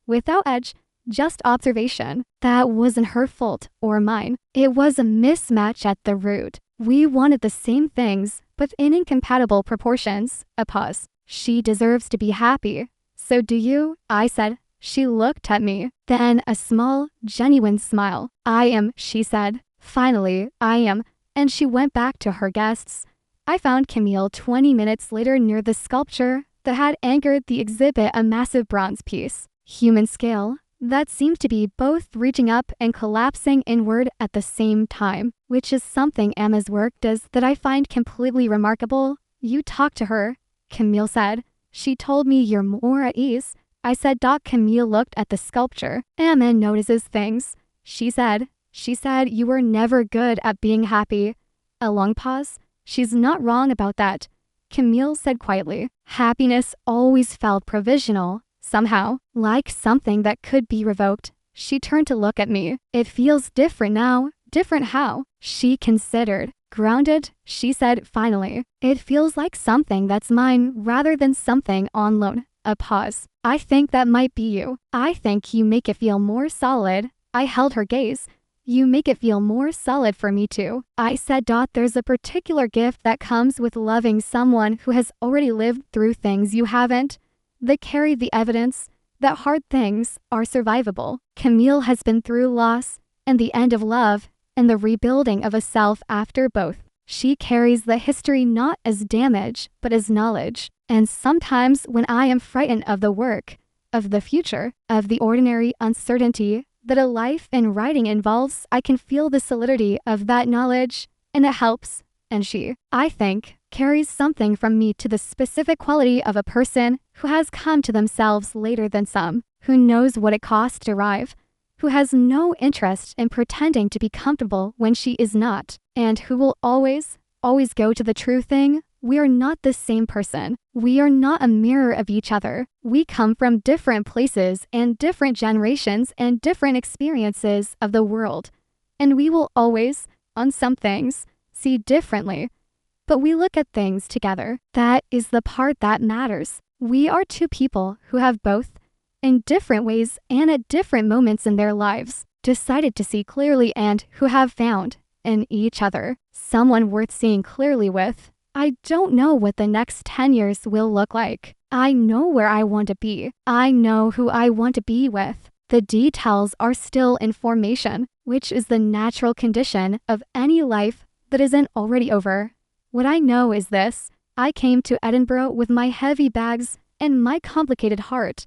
without edge, just observation. That wasn't her fault or mine. It was a mismatch at the root. We wanted the same things, but in incompatible proportions. A pause. She deserves to be happy. So do you? I said. She looked at me. Then a small, genuine smile. I am, she said. Finally, I am. And she went back to her guests. I found Camille 20 minutes later near the sculpture that had anchored the exhibit, a massive bronze piece, human scale, that seemed to be both reaching up and collapsing inward at the same time, which is something Emma's work does that I find completely remarkable. You talked to her, Camille said. She told me you're more at ease. I said. Camille looked at the sculpture. Emma notices things, she said. She said you were never good at being happy. A long pause. She's not wrong about that, Camille said quietly. Happiness always felt provisional, somehow, like something that could be revoked. She turned to look at me. It feels different now. Different how? She considered. Grounded, she said finally. It feels like something that's mine rather than something on loan. A pause. I think that might be you. I think you make it feel more solid. I held her gaze. You make it feel more solid for me too. I said. There's a particular gift that comes with loving someone who has already lived through things you haven't. They carry the evidence that hard things are survivable. Camille has been through loss and the end of love and the rebuilding of a self after both. She carries the history not as damage, but as knowledge. And sometimes when I am frightened of the work, of the future, of the ordinary uncertainty that a life in writing involves, I can feel the solidity of that knowledge, and it helps. And she, I think, carries something from me to the specific quality of a person who has come to themselves later than some, who knows what it costs to arrive, who has no interest in pretending to be comfortable when she is not, and who will always go to the true thing. We are not the same person. We are not a mirror of each other. We come from different places and different generations and different experiences of the world. And we will always, on some things, see differently. But we look at things together. That is the part that matters. We are two people who have both, in different ways and at different moments in their lives, decided to see clearly and who have found, in each other, someone worth seeing clearly with. I don't know what the next 10 years will look like. I know where I want to be. I know who I want to be with. The details are still in formation, which is the natural condition of any life that isn't already over. What I know is this: I came to Edinburgh with my heavy bags and my complicated heart.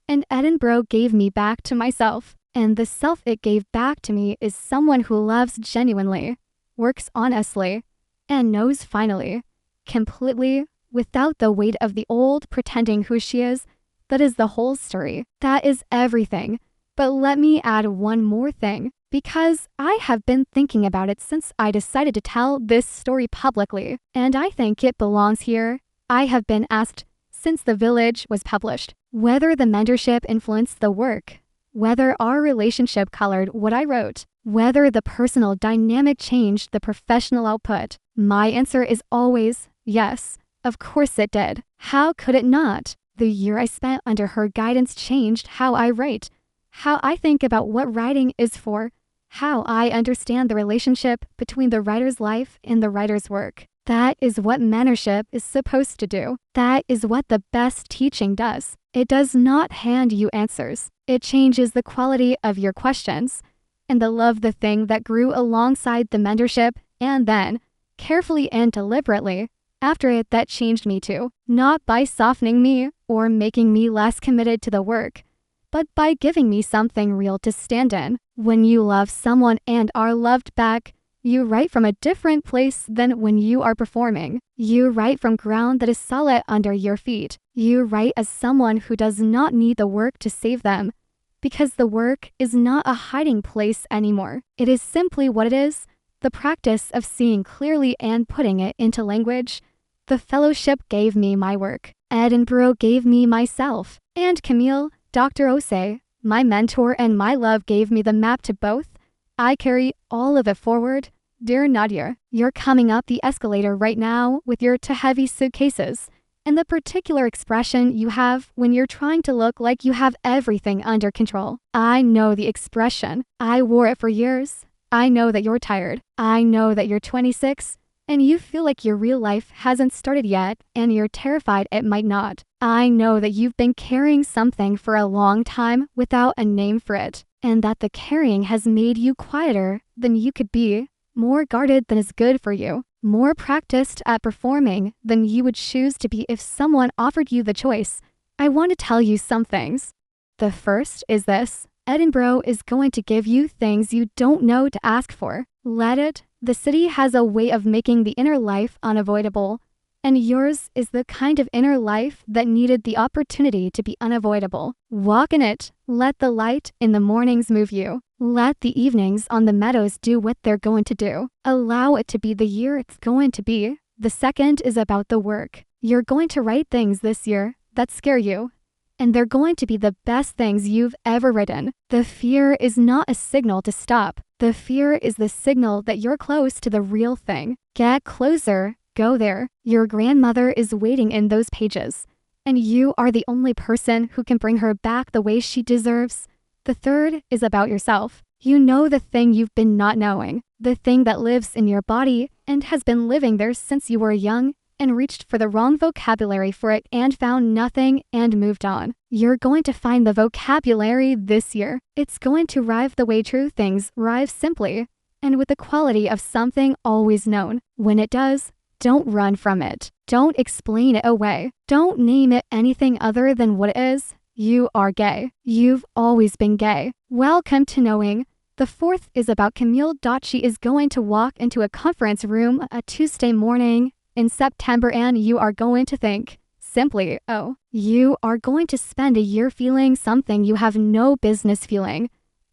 And Edinburgh gave me back to myself. And the self it gave back to me is someone who loves genuinely, works honestly, and knows finally, completely, without the weight of the old pretending who she is. That is the whole story. That is everything. But let me add one more thing, because I have been thinking about it since I decided to tell this story publicly, and I think it belongs here. I have been asked, since The Village was published, whether the mentorship influenced the work, whether our relationship colored what I wrote, whether the personal dynamic changed the professional output. My answer is always yes. Of course it did. How could it not? The year I spent under her guidance changed how I write, how I think about what writing is for, how I understand the relationship between the writer's life and the writer's work. That is what mentorship is supposed to do. That is what the best teaching does. It does not hand you answers. It changes the quality of your questions. And the love the thing that grew alongside the mentorship, and then, carefully and deliberately, after it that changed me too. Not by softening me or making me less committed to the work, but by giving me something real to stand in. When you love someone and are loved back, you write from a different place than when you are performing. You write from ground that is solid under your feet. You write as someone who does not need the work to save them, because the work is not a hiding place anymore. It is simply what it is, the practice of seeing clearly and putting it into language. The fellowship gave me my work. Edinburgh gave me myself. And Camille, Dr. Osei, my mentor and my love gave me the map to both. I carry all of it forward. Dear Nadia, you're coming up the escalator right now with your too heavy suitcases, and the particular expression you have when you're trying to look like you have everything under control. I know the expression. I wore it for years. I know that you're tired. I know that you're 26, and you feel like your real life hasn't started yet, and you're terrified it might not. I know that you've been carrying something for a long time without a name for it, and that the carrying has made you quieter than you could be, more guarded than is good for you, more practiced at performing than you would choose to be if someone offered you the choice. I want to tell you some things. The first is this: Edinburgh is going to give you things you don't know to ask for. Let it. The city has a way of making the inner life unavoidable, and yours is the kind of inner life that needed the opportunity to be unavoidable. Walk in it. Let the light in the mornings move you. Let the evenings on the meadows do what they're going to do. Allow it to be the year it's going to be. The second is about the work. You're going to write things this year that scare you, and they're going to be the best things you've ever written. The fear is not a signal to stop. The fear is the signal that you're close to the real thing. Get closer. Go there. Your grandmother is waiting in those pages, and you are the only person who can bring her back the way she deserves. The third is about yourself. You know the thing you've been not knowing, the thing that lives in your body and has been living there since you were young and reached for the wrong vocabulary for it and found nothing and moved on. You're going to find the vocabulary this year. It's going to arrive the way true things arrive, simply, and with the quality of something always known. When it does, don't run from it. Don't explain it away. Don't name it anything other than what it is. You are gay. You've always been gay. Welcome to knowing. The fourth is about Camille. She is going to walk into a conference room a Tuesday morning in September, and you are going to think, simply, oh, you are going to spend a year feeling something you have no business feeling,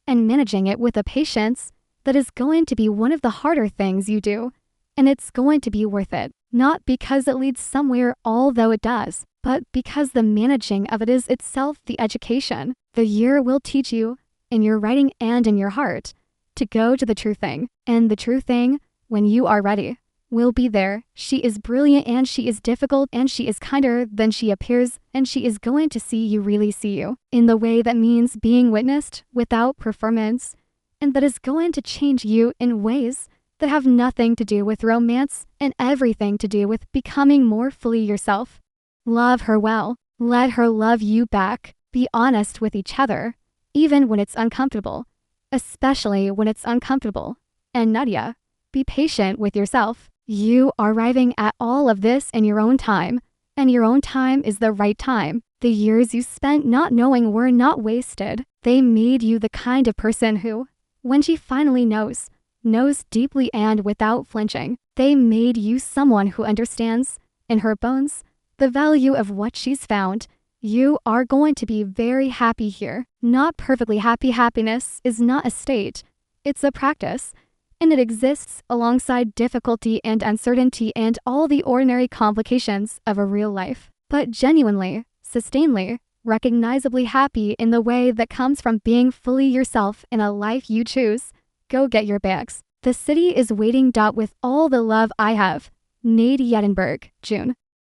and managing it with a patience that is going to be one of the harder things you do. And it's going to be worth it, not because it leads somewhere, although it does, but because the managing of it is itself the education. The year will teach you, in your writing and in your heart, to go to the true thing. And the true thing, when you are ready, will be there. She is brilliant, and she is difficult, and she is kinder than she appears, and she is going to see you really see you, in the way that means being witnessed without performance, and that is going to change you in ways that have nothing to do with romance and everything to do with becoming more fully yourself. Love her well. Let her love you back. Be honest with each other, even when it's uncomfortable, especially when it's uncomfortable. And Nadia, be patient with yourself. You are arriving at all of this in your own time. And your own time is the right time. The years you spent not knowing were not wasted. They made you the kind of person who, when she finally knows deeply and without flinching. They made you someone who understands, in her bones, the value of what she's found. You are going to be very happy here. Not perfectly happy. Happiness is not a state. It's a practice. And it exists alongside difficulty and uncertainty and all the ordinary complications of a real life. But genuinely, sustainedly, recognizably happy in the way that comes from being fully yourself in a life you choose. Go get your bags. The city is waiting. With all the love I have. Edinburgh, June.